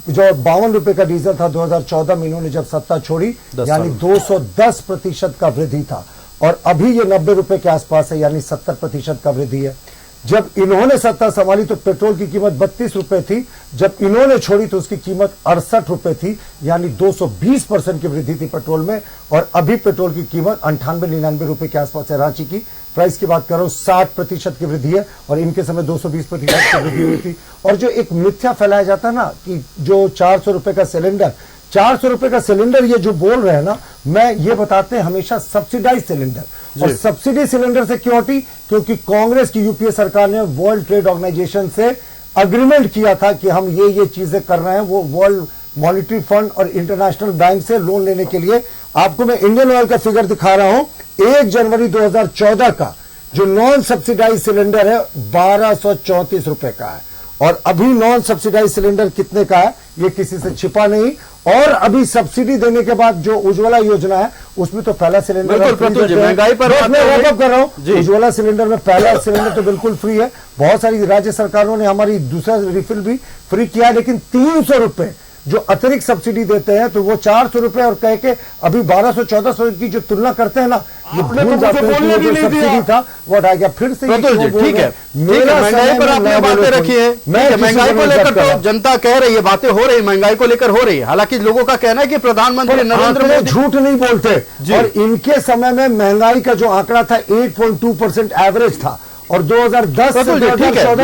जो 52 रुपए का डीजल था 2014 में इन्होंने जब सत्ता छोड़ी, यानी 210% का वृद्धि था। और अभी ये 90 रुपए के आसपास है, यानी 70% का वृद्धि है। जब इन्होंने सत्ता संभाली तो पेट्रोल की कीमत 32 रुपए थी, जब इन्होंने छोड़ी तो उसकी कीमत 68 रुपए थी, यानी 220% की वृद्धि थी पेट्रोल में। और अभी पेट्रोल की कीमत 98-99 रुपए के आसपास है। रांची की प्राइस की बात कर रहा हूं, 60% की वृद्धि है और इनके समय 220% की वृद्धि हुई थी। और जो एक मिथ्या फैलाया जाता है ना कि जो 400 रुपए का सिलेंडर, 400 रुपए का सिलेंडर ये जो बोल रहे हैं ना, मैं ये बताते हैं हमेशा सब्सिडाइज सिलेंडर। और सब्सिडी सिलेंडर से क्यों हटी? क्योंकि कांग्रेस की यूपीए सरकार ने वर्ल्ड ट्रेड ऑर्गेनाइजेशन से अग्रीमेंट किया था कि हम ये चीजें कर रहे हैं। वो वर्ल्ड मॉनिटरी फंड और इंटरनेशनल बैंक से लोन लेने के लिए। आपको मैं इंडियन ऑयल का फिगर दिखा रहा हूं, 1 जनवरी 2014 का जो नॉन सब्सिडाइज सिलेंडर है 1234 रुपए का है। और अभी नॉन सब्सिडाइज सिलेंडर कितने का है ये किसी से छिपा नहीं। और अभी सब्सिडी देने के बाद जो उज्ज्वला योजना है उसमें तो पहला सिलेंडर महंगाई पर मैं कर रहा हूं, उज्ज्वला सिलेंडर में पहला सिलेंडर तो बिल्कुल फ्री है। बहुत सारी राज्य सरकारों ने हमारी दूसरा रिफिल भी फ्री किया है, लेकिन 300 रुपए जो अतिरिक्त सब्सिडी देते हैं तो वो 400 रुपए और कह के अभी 1200-1400 की जो तुलना करते हैं ना, ये भूल जाते हैं कि जो सब्सिडी था वो हटा गया। फिर से ठीक है, महंगाई पर आपने बातें रखी है, महंगाई को लेकर तो जनता कह रही है, बातें हो रही, महंगाई को लेकर हो रही है। हालांकि लोगों का कहना है कि प्रधानमंत्री नरेंद्र मोदी झूठ नहीं बोलते। और इनके समय में महंगाई का जो आंकड़ा था 8.2% एवरेज था और 2010 से 2014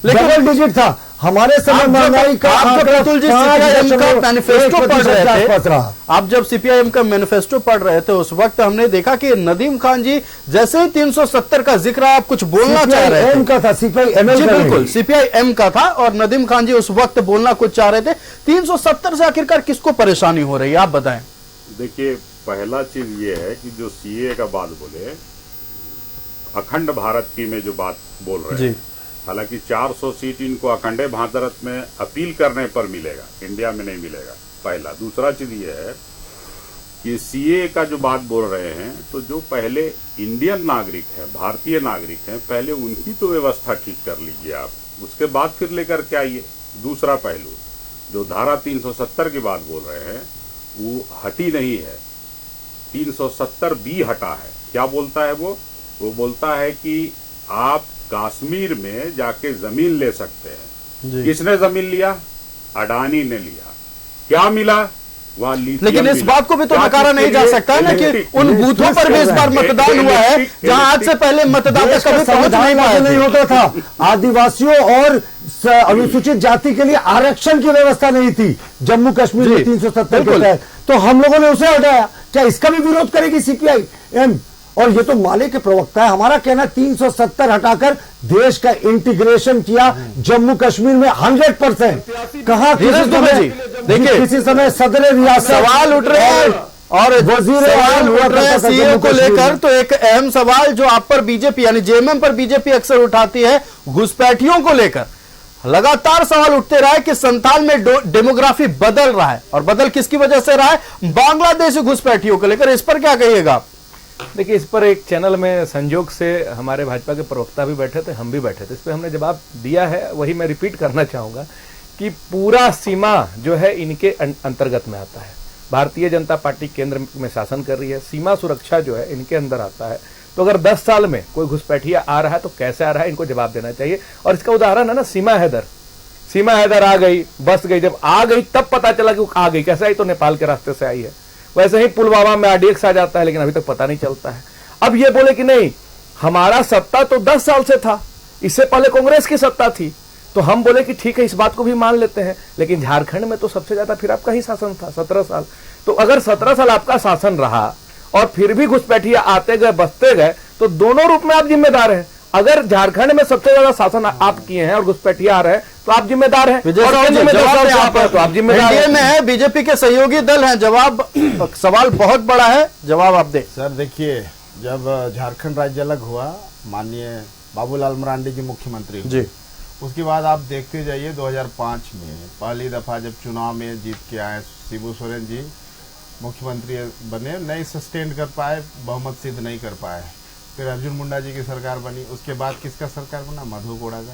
डबल डिजिट था। हमारे समय महंगाई का प्रतुल जी सीपीआईएम का मैनिफेस्टो पढ़ रहे थे, आप जब सीपीआईएम का मैनिफेस्टो पढ़ रहे थे उस वक्त हमने देखा कि नदीम खान जी जैसे ही 370 का जिक्र आप कुछ बोलना चाह रहे थे, का था सीपीआईएम बिल्कुल सीपीआईएम का था और नदीम खान जी उस वक्त बोलना कुछ चाह रहे थे। 370 से आखिरकार किसको परेशानी हो रही है आप बताएं। देखिए, पहला चीज ये है कि जो सीए का बात बोले, अखंड भारत की में जो बात बोल रहे हैं, हालांकि 400 सीट इनको अखंड भारत में अपील करने पर मिलेगा, इंडिया में नहीं मिलेगा। पहला। दूसरा चीज ये है कि सीए का जो बात बोल रहे हैं, तो जो पहले इंडियन नागरिक है, भारतीय नागरिक हैं, पहले उनकी तो व्यवस्था ठीक कर लीजिए आप, उसके बाद फिर लेकर के आइए। दूसरा पहलू, जो धारा 370 की बात बोल रहे हैं, वो हटी नहीं है, 370B हटा है। क्या बोलता है वो बोलता है कि आप कश्मीर में जाके जमीन ले सकते हैं। किसने जमीन लिया? अडानी ने लिया। क्या मिला? लेकिन इस बात को भी तो नकारा नहीं जा सकता ना कि उन बूथों पर भी इस बार मतदान हुआ है जहां आज से पहले मतदाता कभी पहुंच नहीं होता था। आदिवासियों और अनुसूचित जाति के लिए आरक्षण की व्यवस्था नहीं थी जम्मू कश्मीर में 370 के तहत, तो हम लोगों ने उसे हटाया। क्या इसका भी विरोध करेगी सीपीआई? और ये तो माले के प्रवक्ता है। हमारा कहना 370 हटाकर देश का इंटीग्रेशन किया जम्मू कश्मीर में 100%। कहा किसी समय सदर रियासत सवाल उठ रहे हैं और वजीर सवाल उठ रहे हैं सीए को लेकर। तो एक अहम सवाल जो आप पर बीजेपी यानी जेएमएम पर बीजेपी अक्सर उठाती है, घुसपैठियों को लेकर लगातार सवाल उठते रहा है कि संथाल में डेमोग्राफी बदल रहा है, और बदल किसकी वजह से रहा है? बांग्लादेशी घुसपैठियों को लेकर। इस पर क्या कहिएगा? देखिए, इस पर एक चैनल में संजोग से हमारे भाजपा के प्रवक्ता भी बैठे थे, हम भी बैठे थे, इस पर हमने जवाब दिया है। वही मैं रिपीट करना चाहूँगा कि पूरा सीमा जो है इनके अंतर्गत में आता है। भारतीय जनता पार्टी केंद्र में शासन कर रही है, सीमा सुरक्षा जो है इनके अंदर आता है। तो अगर 10 साल में कोई घुसपैठिया आ रहा है तो कैसे आ रहा है, इनको जवाब देना चाहिए। और इसका उदाहरण है ना सीमा हैदर आ गई, बस गई, जब आ गई तब पता चला कि वो आ गई, कैसे आई? तो नेपाल के रास्ते से आई है। वैसे ही पुलवामा में आरडीएक्स आ जाता है, लेकिन अभी तक पता नहीं चलता है। अब ये बोले कि नहीं, हमारा सत्ता तो 10 साल से था, इससे पहले कांग्रेस की सत्ता थी, तो हम बोले कि ठीक है, इस बात को भी मान लेते हैं। लेकिन झारखंड में तो सबसे ज्यादा फिर आपका ही शासन था, 17 साल। तो अगर 17 साल आपका शासन रहा और फिर भी घुसपैठिया आते गए, बसते गए, तो दोनों रूप में आप जिम्मेदार हैं। अगर झारखंड में सबसे ज्यादा शासन आप किए हैं और घुसपैठिया आ रहे हैं, तो आप जिम्मेदार हैं। तो आप जिम्मेदार में है, बीजेपी के सहयोगी दल हैं। सवाल बहुत बड़ा है, जवाब आप दे। सर देखिए, जब झारखंड राज्य अलग हुआ, माननीय बाबूलाल मरांडी जी मुख्यमंत्री हुए, उसके बाद आप देखते जाइए 2005 में पहली दफा जब चुनाव में जीत के आए, शिबू सोरेन जी मुख्यमंत्री बने, नहीं सस्टेन कर पाए, बहुमत सिद्ध नहीं कर पाए। फिर अर्जुन मुंडा जी की सरकार बनी, उसके बाद किसका सरकार बना? मधु कोड़ा का।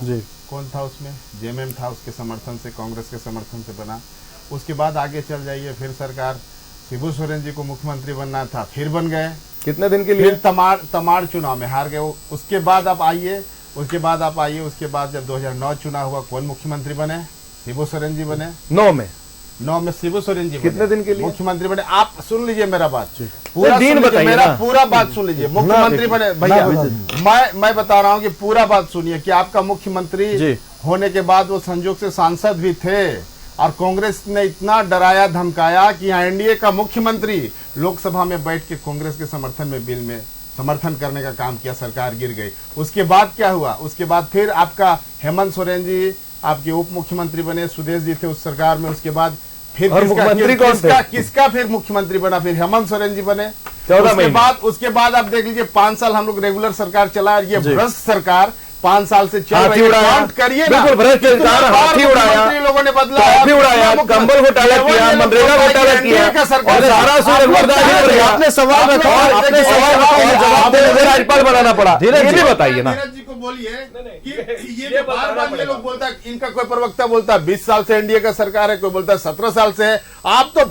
कौन था उसमें? जेएमएम था, उसके समर्थन से, कांग्रेस के समर्थन से बना। उसके बाद आगे चल जाइए, फिर सरकार शिबू सोरेन जी को मुख्यमंत्री बनना था, फिर बन गए। कितने दिन के लिए? फिर तमाड़ चुनाव में हार गए। उसके बाद आप आइए, उसके बाद जब 2009 चुनाव हुआ, कौन मुख्यमंत्री बने? शिबू सोरेन जी बने। 9 में शिबू सोरेन जी कितने दिन के लिए मुख्यमंत्री बने? आप सुन लीजिए मेरा बात, पूरा दिन बताइए, मेरा पूरा बात सुन लीजिए। मुख्यमंत्री बने भैया, मैं बता रहा हूँ कि पूरा बात सुनिए कि आपका मुख्यमंत्री होने के बाद वो संजोग से सांसद भी थे, और कांग्रेस ने इतना डराया धमकाया कि यहाँ एनडीए का मुख्यमंत्री लोकसभा में बैठ के कांग्रेस के समर्थन में बिल में समर्थन करने का काम किया, सरकार गिर गई। उसके बाद क्या हुआ? उसके बाद फिर आपका हेमंत सोरेन जी आपके उप मुख्यमंत्री बने, सुदेश जी थे उस सरकार में। उसके बाद फिर किसका फिर मुख्यमंत्री बना? फिर हेमंत सोरेन जी बने। उसके बाद आप देख लीजिए 5 साल हम लोग रेगुलर सरकार चला, और ये भ्रष्ट सरकार 5 साल से चल रही है। काउंट करिए ना, हाथी उड़ाया, लोगों ने बदला, हाथी उड़ाया, कंबल घोटाला किया, मनरेगा घोटाला किया, आपने सवाल रखा, जवाब देने राज्यपाल बनाना पड़ा। ये भी बताइए ना जी को बोलिए कि ये बार-बार ये लोग बोलता है, इनका कोई प्रवक्ता बोलता है 20 साल से एनडीए का सरकार है, कोई बोलता है 17 साल से है। आप तो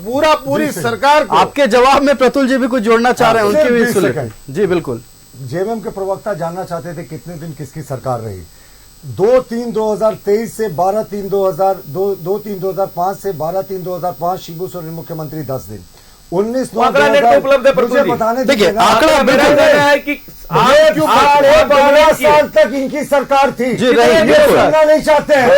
पूरी सरकार को। आपके जवाब में प्रतुल जी भी कुछ जोड़ना चाह रहे हैं, उनकी भी सुन। जी बिल्कुल। जेएमएम के प्रवक्ता जानना चाहते थे कितने दिन किसकी सरकार रही। 2-3-2023 से 2-3-2005 से 12-3-2005 शिबू सोरेन मुख्यमंत्री 10 दिन। 19 उपलब्ध है। मुझे बताने देखिए, आंकड़ा है कि 12 साल तक इनकी सरकार थी, सुनना नहीं चाहते हैं।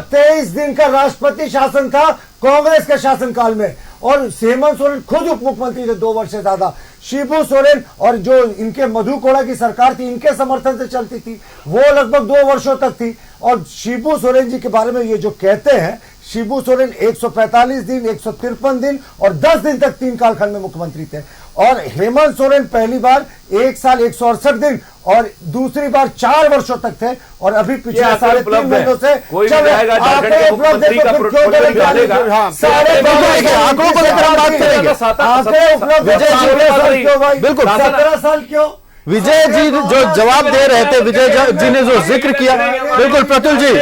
23 दिन का राष्ट्रपति शासन था कांग्रेस के शासनकाल में, और हेमंत सोरेन खुद उप मुख्यमंत्री थे 2 वर्ष से ज्यादा। शिबू सोरेन और जो इनके मधु कोड़ा की सरकार थी, इनके समर्थन से चलती थी, वो लगभग 2 वर्षों तक थी। और शिबू सोरेन जी के बारे में ये जो कहते हैं, शिबू सोरेन 145 दिन, 153 दिन और 10 दिन तक 3 कालखंड में मुख्यमंत्री थे। और हेमंत सोरेन पहली बार 1 साल 168 दिन और दूसरी बार 4 वर्षों तक थे और अभी पिछले 3.5 महीनों से कोई भी जाएगा झारखंड के मुख्यमंत्री का प्रोटोकॉल निकालेगा। आंकड़ों को लेकर हम बात करेंगे। आंकड़े उपलब्ध है, बिल्कुल 17 साल क्यों? विजय जी जो जवाब दे रहे थे, विजय जी ने जो जिक्र किया, बिल्कुल प्रतुल जी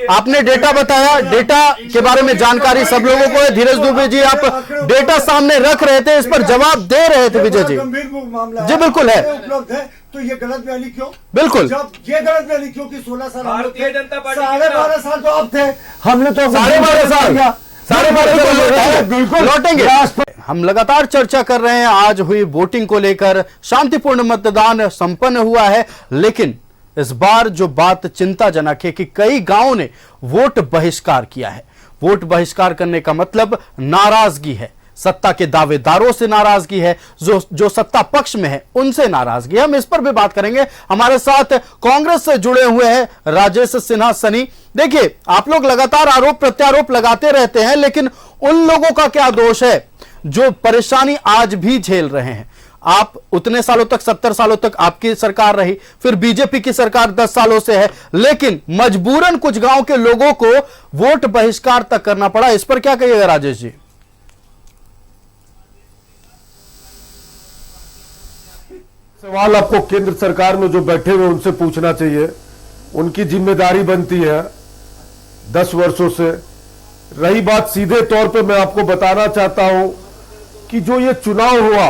आपने डेटा बताया, डेटा के बारे में जानकारी सब लोगों को है। धीरज दुबे जी आप डेटा सामने रख रहे थे, इस पर जवाब दे रहे थे विजय जी। जी बिल्कुल है, उपलब्ध है, तो ये गलत बयानी क्यों? बिल्कुल जब ये गलत बयानी क्यों कि 16 साल हम लोग थे, 12.5 साल तो अब थे, हमने तो 12.5 साल बिल्कुल लौटेंगे। हम लगातार चर्चा कर रहे हैं, आज हुई वोटिंग को लेकर शांतिपूर्ण मतदान संपन्न हुआ है, लेकिन इस बार जो बात चिंताजनक है कि कई गांवों ने वोट बहिष्कार किया है। वोट बहिष्कार करने का मतलब नाराजगी है, सत्ता के दावेदारों से नाराजगी है, जो सत्ता पक्ष में है उनसे नाराजगी है। हम इस पर भी बात करेंगे। हमारे साथ कांग्रेस से जुड़े हुए हैं राजेश सिन्हा सनी। देखिए, आप लोग लगातार आरोप प्रत्यारोप लगाते रहते हैं, लेकिन उन लोगों का क्या दोष है जो परेशानी आज भी झेल रहे हैं? आप उतने सालों तक, 70 सालों तक आपकी सरकार रही, फिर बीजेपी की सरकार 10 सालों से है, लेकिन मजबूरन कुछ गांव के लोगों को वोट बहिष्कार तक करना पड़ा। इस पर क्या कहिएगा राजेश जी? सवाल आपको केंद्र सरकार में जो बैठे हुए उनसे पूछना चाहिए, उनकी जिम्मेदारी बनती है 10 वर्षों से। रही बात सीधे तौर पे मैं आपको बताना चाहता हूं कि जो ये चुनाव हुआ,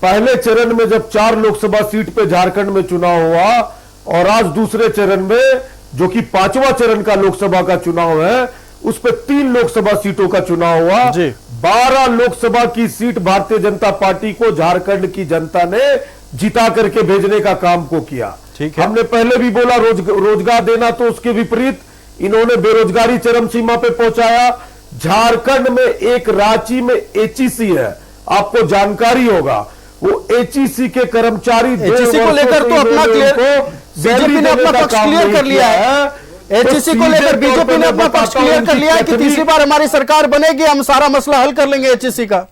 पहले चरण में जब 4 लोकसभा सीट पे झारखंड में चुनाव हुआ और आज दूसरे चरण में जो कि 5वां चरण का लोकसभा का चुनाव है, उस पे 3 लोकसभा सीटों का चुनाव हुआ। 12 लोकसभा की सीट भारतीय जनता पार्टी को झारखंड की जनता ने जिता करके भेजने का काम को किया। ठीक है, हमने पहले भी बोला रोजगार देना, तो उसके विपरीत इन्होंने बेरोजगारी चरम सीमा पे पहुंचाया। झारखंड में एक रांची में एचईसी है, आपको जानकारी होगा, वो एचईसी के कर्मचारी एचईसी को लेकर तो अपना बीजेपी ने अपना पक्ष क्लियर कर लिया है। एचईसी को लेकर बीजेपी ने अपना पक्ष क्लियर कर लिया है कि तीसरी बार हमारी सरकार बनेगी, हम सारा मसला हल कर लेंगे एचईसी का।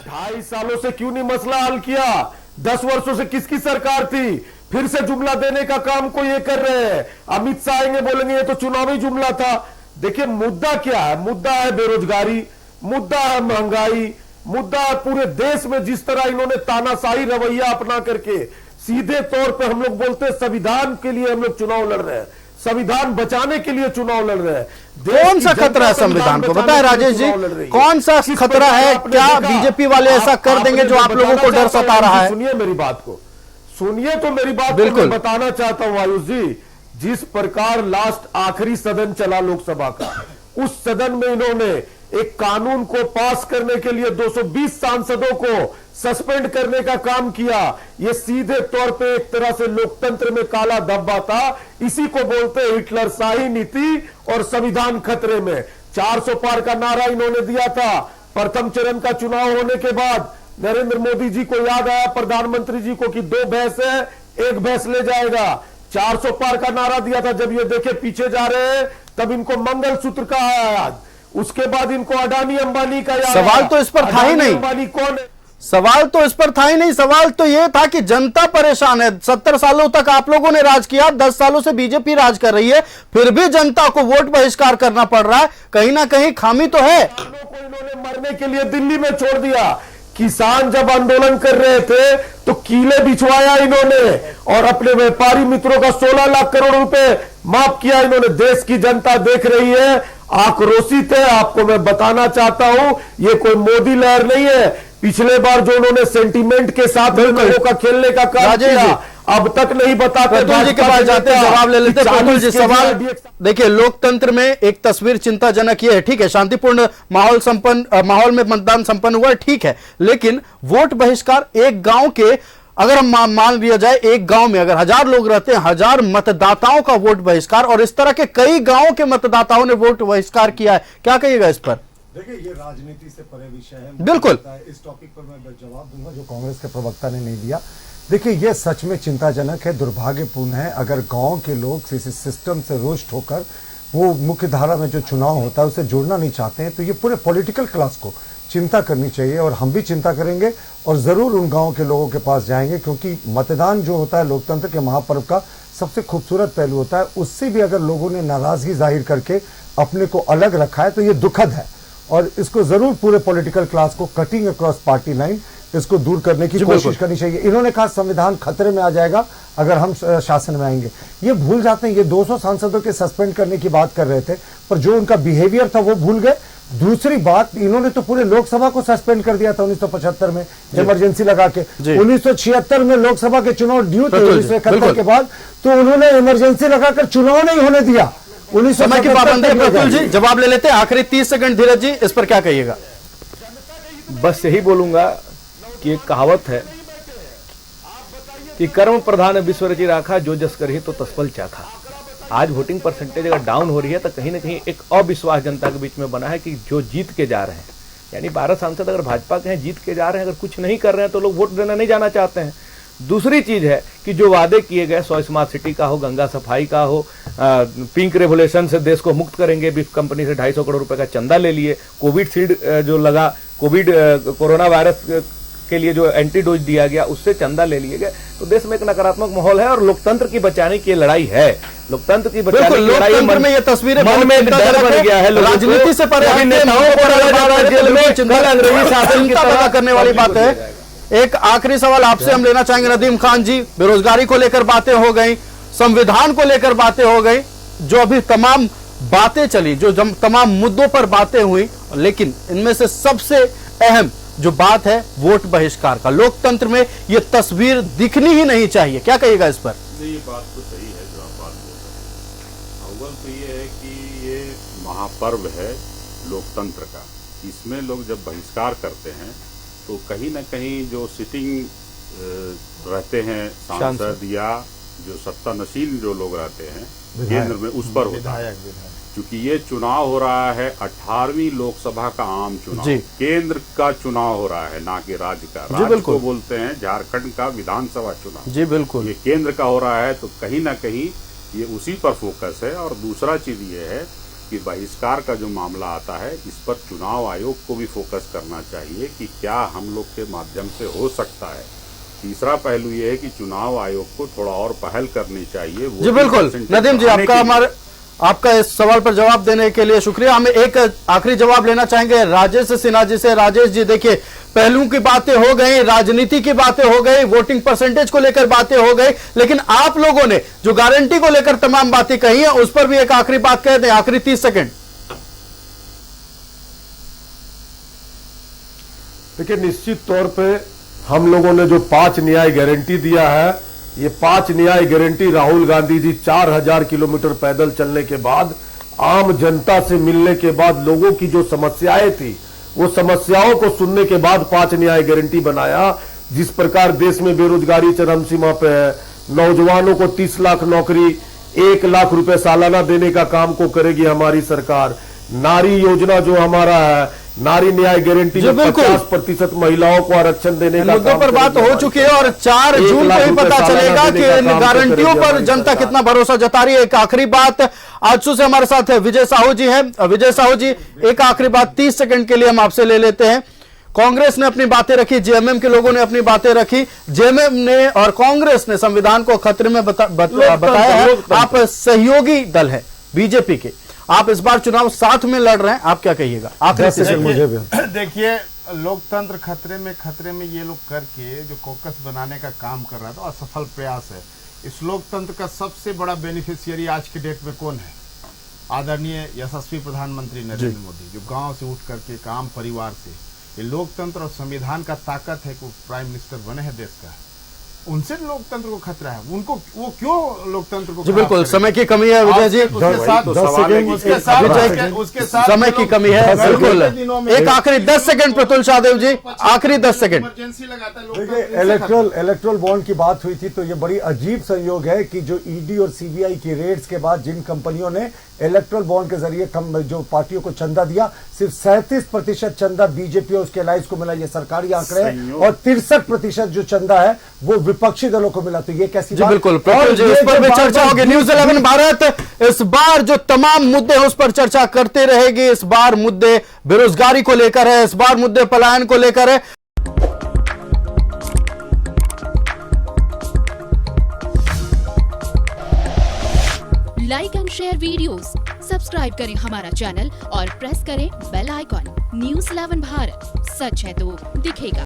2.5 सालों से क्यों नहीं मसला हल किया? 10 वर्षों से किसकी सरकार थी? फिर से जुमला देने का काम को ये कर रहे हैं। अमित शाह आएंगे बोलेंगे ये तो चुनावी जुमला था। देखिए, मुद्दा क्या है? मुद्दा है बेरोजगारी, मुद्दा है महंगाई, मुद्दा है पूरे देश में जिस तरह इन्होंने तानाशाही रवैया अपना करके सीधे तौर पे हम लोग बोलते हैं संविधान के लिए हम लोग चुनाव लड़ रहे हैं, संविधान बचाने के लिए चुनाव लड़ रहे हैं। कौन सा खतरा है संविधान को? बताएं राजेश जी, कौन सा खतरा है? क्या बीजेपी वाले ऐसा कर देंगे जो आप लोगों को डर सता रहा है? सुनिए मेरी बात को, सुनिए तो मेरी बात बिल्कुल बताना चाहता हूं आयुष जी। जिस प्रकार लास्ट आखिरी सदन चला लोकसभा का, उस सदन में इन्होंने एक कानून को पास करने के लिए 220 सांसदों को सस्पेंड करने का काम किया। यह सीधे तौर पे एक तरह से लोकतंत्र में काला धब्बा था। इसी को बोलते हैं हिटलर शाही नीति और संविधान खतरे में। 400 पार का नारा इन्होंने दिया था। प्रथम चरण का चुनाव होने के बाद नरेंद्र मोदी जी को याद आया, प्रधानमंत्री जी को, कि 2 भैंस है, 1 भैंस ले जाएगा। 400 पार का नारा दिया था। जब ये देखे पीछे जा रहे हैं, तब इनको मंगलसूत्र का आया याद। उसके बाद इनको अडानी अंबानी का याद। सवाल तो इस पर था ही नहीं। अंबानी कौन है? सवाल तो इस पर था ही नहीं। सवाल तो यह था कि जनता परेशान है। 70 सालों तक आप लोगों ने राज किया, 10 सालों से बीजेपी राज कर रही है, फिर भी जनता को वोट बहिष्कार करना पड़ रहा है। कहीं ना कहीं खामी तो है। को इन्होंने मरने के लिए दिल्ली में छोड़ दिया। किसान जब आंदोलन कर रहे थे तो कीले बिछवाया इन्होंने और अपने व्यापारी मित्रों का 16 लाख करोड़ रुपए माफ किया इन्होंने। देश की जनता देख रही है, आक्रोशित है। आपको मैं बताना चाहता हूं, ये कोई मोदी लहर नहीं है। पिछले बार जो उन्होंने सेंटीमेंट के साथ लोगों का खेलने का काम किया, अब तक नहीं बताते। जी के पास जाते हैं, जवाब ले लेते हैं। जी सवाल देखिए, लोकतंत्र में एक तस्वीर चिंताजनक ये है, ठीक है, शांतिपूर्ण माहौल में मतदान संपन्न हुआ है, ठीक है, लेकिन वोट बहिष्कार एक गांव के, अगर हम मान लिया जाए एक गांव में अगर 1000 लोग रहते हैं, 1000 मतदाताओं का वोट बहिष्कार, और इस तरह के कई गांवों के मतदाताओं ने वोट बहिष्कार किया है, क्या कहिएगा इस पर? देखिए, ये राजनीति से परे विषय है। बिल्कुल इस टॉपिक पर मैं जवाब दूंगा जो कांग्रेस के प्रवक्ता ने नहीं दिया। देखिए ये सच में चिंताजनक है, दुर्भाग्यपूर्ण है। अगर गांव के लोग इस सिस्टम से रुष्ट होकर वो मुख्य धारा में जो चुनाव होता है उसे जोड़ना नहीं चाहते हैं, तो ये पूरे पॉलिटिकल क्लास को चिंता करनी चाहिए और हम भी चिंता करेंगे और जरूर उन गांव के लोगों के पास जाएंगे, क्योंकि मतदान जो होता है लोकतंत्र के महापर्व का सबसे खूबसूरत पहलू होता है। उससे भी अगर लोगों ने नाराजगी जाहिर करके अपने को अलग रखा है तो ये दुखद है और इसको जरूर पूरे पॉलिटिकल क्लास को कटिंग अक्रॉस पार्टी लाइन इसको दूर करने की कोशिश करनी चाहिए। इन्होंने कहा संविधान खतरे में आ जाएगा अगर हम शासन में आएंगे। ये भूल जाते हैं, ये 200 सांसदों के सस्पेंड करने की बात कर रहे थे, पर जो उनका बिहेवियर था वो भूल गए। दूसरी बात, इन्होंने तो पूरे लोकसभा को सस्पेंड कर दिया था 1975 में इमरजेंसी लगा के। 1976 में लोकसभा के चुनाव ड्यू थे 1971 के बाद, तो उन्होंने इमरजेंसी लगाकर चुनाव नहीं होने दिया। समय की पाबंदी। प्रफुल्ल जी जवाब ले लेते हैं, आखिरी 30 सेकंड। धीरज जी इस पर क्या कहिएगा? बस यही बोलूंगा कि एक कहावत है कि कर्म प्रधान विश्व रचि राखा, जो जस करहि तो तत्फल चाखा। आज वोटिंग परसेंटेज अगर डाउन हो रही है तो कहीं ना कहीं एक अविश्वास जनता के बीच में बना है कि जो जीत के जा रहे हैं, यानी 12 सांसद अगर भाजपा के हैं, जीत के जा रहे हैं, अगर कुछ नहीं कर रहे हैं तो लोग वोट देना नहीं जाना चाहते हैं। दूसरी चीज है कि जो वादे किए गए 100 स्मार्ट सिटी का हो, गंगा सफाई का हो, पिंक रेवोल्यूशन से देश को मुक्त करेंगे, बीफ कंपनी से 250 करोड़ रुपए का चंदा ले लिए, कोविड शील्ड जो लगा, कोविड कोरोना वायरस के लिए जो एंटीडोज दिया गया उससे चंदा ले लिए गए, तो देश में एक नकारात्मक माहौल है और लोकतंत्र की बचाने की लड़ाई है। लोकतंत्र की बचाने की लड़ाई में ये तस्वीरें मन में डर बन गया है, राजनीति से परे जेल में अंग्रेजी शासन की तरह करने वाली बात है। एक आखिरी सवाल आपसे हम लेना चाहेंगे नदीम खान जी, बेरोजगारी को लेकर बातें हो गई, संविधान को लेकर बातें हो गई, जो अभी तमाम बातें चली, जो तमाम मुद्दों पर बातें हुई, लेकिन इनमें से सबसे अहम जो बात है वोट बहिष्कार का। लोकतंत्र में यह तस्वीर दिखनी ही नहीं चाहिए, क्या कहिएगा इस पर? ये बात तो सही है जो आप बात बोल रहे हैं। अव्वल तो ये है कि ये महापर्व है लोकतंत्र का, इसमें लोग जब बहिष्कार करते हैं तो कहीं ना कहीं जो सिटिंग रहते हैं सांसद या जो सत्तानशील जो लोग रहते हैं केंद्र में, उस पर होता है। क्योंकि ये चुनाव हो रहा है 18वीं लोकसभा का आम चुनाव, केंद्र का चुनाव हो रहा है, ना कि राज्य का। राज्य को बोलते हैं झारखंड का विधानसभा चुनाव। जी बिल्कुल, ये केंद्र का हो रहा है, तो कहीं ना कहीं ये उसी पर फोकस है। और दूसरा चीज ये है कि बहिष्कार का जो मामला आता है, इस पर चुनाव आयोग को भी फोकस करना चाहिए कि क्या हम लोग के माध्यम से हो सकता है। तीसरा पहलू ये है कि चुनाव आयोग को थोड़ा और पहल करनी चाहिए। जी बिल्कुल नदीम जी, आपका इस सवाल पर जवाब देने के लिए शुक्रिया। हमें एक आखिरी जवाब लेना चाहेंगे राजेश सिन्हा जी से। राजेश जी देखिए, पहलू की बातें हो गई, राजनीति की बातें हो गई, वोटिंग परसेंटेज को लेकर बातें हो गई, लेकिन आप लोगों ने जो गारंटी को लेकर तमाम बातें कही है उस पर भी एक आखिरी बात कह दें, आखिरी 30 सेकंड। देखिए, निश्चित तौर पे हम लोगों ने जो 5 न्याय गारंटी दिया है, ये 5 न्याय गारंटी राहुल गांधी जी 4000 किलोमीटर पैदल चलने के बाद, आम जनता से मिलने के बाद, लोगों की जो समस्याएं थी वो समस्याओं को सुनने के बाद 5 न्याय गारंटी बनाया। जिस प्रकार देश में बेरोजगारी चरम सीमा पे है, नौजवानों को 30 लाख नौकरी, 1 लाख रुपए सालाना देने का काम को करेगी हमारी सरकार। नारी योजना जो हमारा है, नारी न्याय गारंटी में 50% महिलाओं को आरक्षण देने का मुद्दों पर बात हो चुकी है और 4 जून को ही पता चलेगा कि इन गारंटियों पर जनता कितना भरोसा जता रही है। एक आखिरी बात, आजसू से हमारे साथ है विजय साहू जी हैं। विजय साहू जी, एक आखिरी बात 30 सेकंड के लिए हम आपसे ले लेते हैं। कांग्रेस ने अपनी बातें रखी, जेएमएम के लोगों ने अपनी बातें रखी, जेएमएम ने और कांग्रेस ने संविधान को खतरे में बताया है। आप सहयोगी दल है बीजेपी के, आप इस बार चुनाव साथ में लड़ रहे हैं, आप क्या कहिएगा? देखिए, लोकतंत्र खतरे में ये लोग करके जो कॉकस बनाने का काम कर रहा है तो असफल प्रयास है। इस लोकतंत्र का सबसे बड़ा बेनिफिशियरी आज की डेट में कौन है? आदरणीय यशस्वी प्रधानमंत्री नरेंद्र मोदी, जो गांव से उठ करके एक आम परिवार से ये लोकतंत्र और संविधान का ताकत है कि प्राइम मिनिस्टर बने हैं देश का। उनसे लोकतंत्र को खतरा है, उनको वो क्यों लोकतंत्र को? जी बिल्कुल, समय की कमी है विजय जी, उसके साथ समय की कमी है बिल्कुल। एक आखिरी 10 सेकंड प्रतुल शाहदेव जी, आखिरी 10 सेकंड। देखिए, इलेक्ट्रल बॉन्ड की बात हुई थी तो ये बड़ी अजीब संयोग है कि जो ईडी और सीबीआई की रेड्स के बाद जिन कंपनियों ने इलेक्ट्रल बॉन्ड के जरिए कम जो पार्टियों को चंदा दिया, सिर्फ 37% चंदा बीजेपी और उसके अलायंस को मिला, ये सरकारी आंकड़े हैं, और 63% जो चंदा है वो विपक्षी दलों को मिला। तो ये कैसी जी बात? बिल्कुल, और प्रफुल्ल जी, ये इस पर जो भी बार-बार चर्चा होगी। न्यूज़ 11 भारत इस बार जो तमाम मुद्दे हैं उस पर चर्चा करते रहेगी। इस बार मुद्दे बेरोजगारी को लेकर है, इस बार मुद्दे पलायन को लेकर है। Like and share videos, subscribe करें हमारा चैनल और प्रेस करें बेल आइकॉन। न्यूज़ 11 भारत, सच है तो दिखेगा।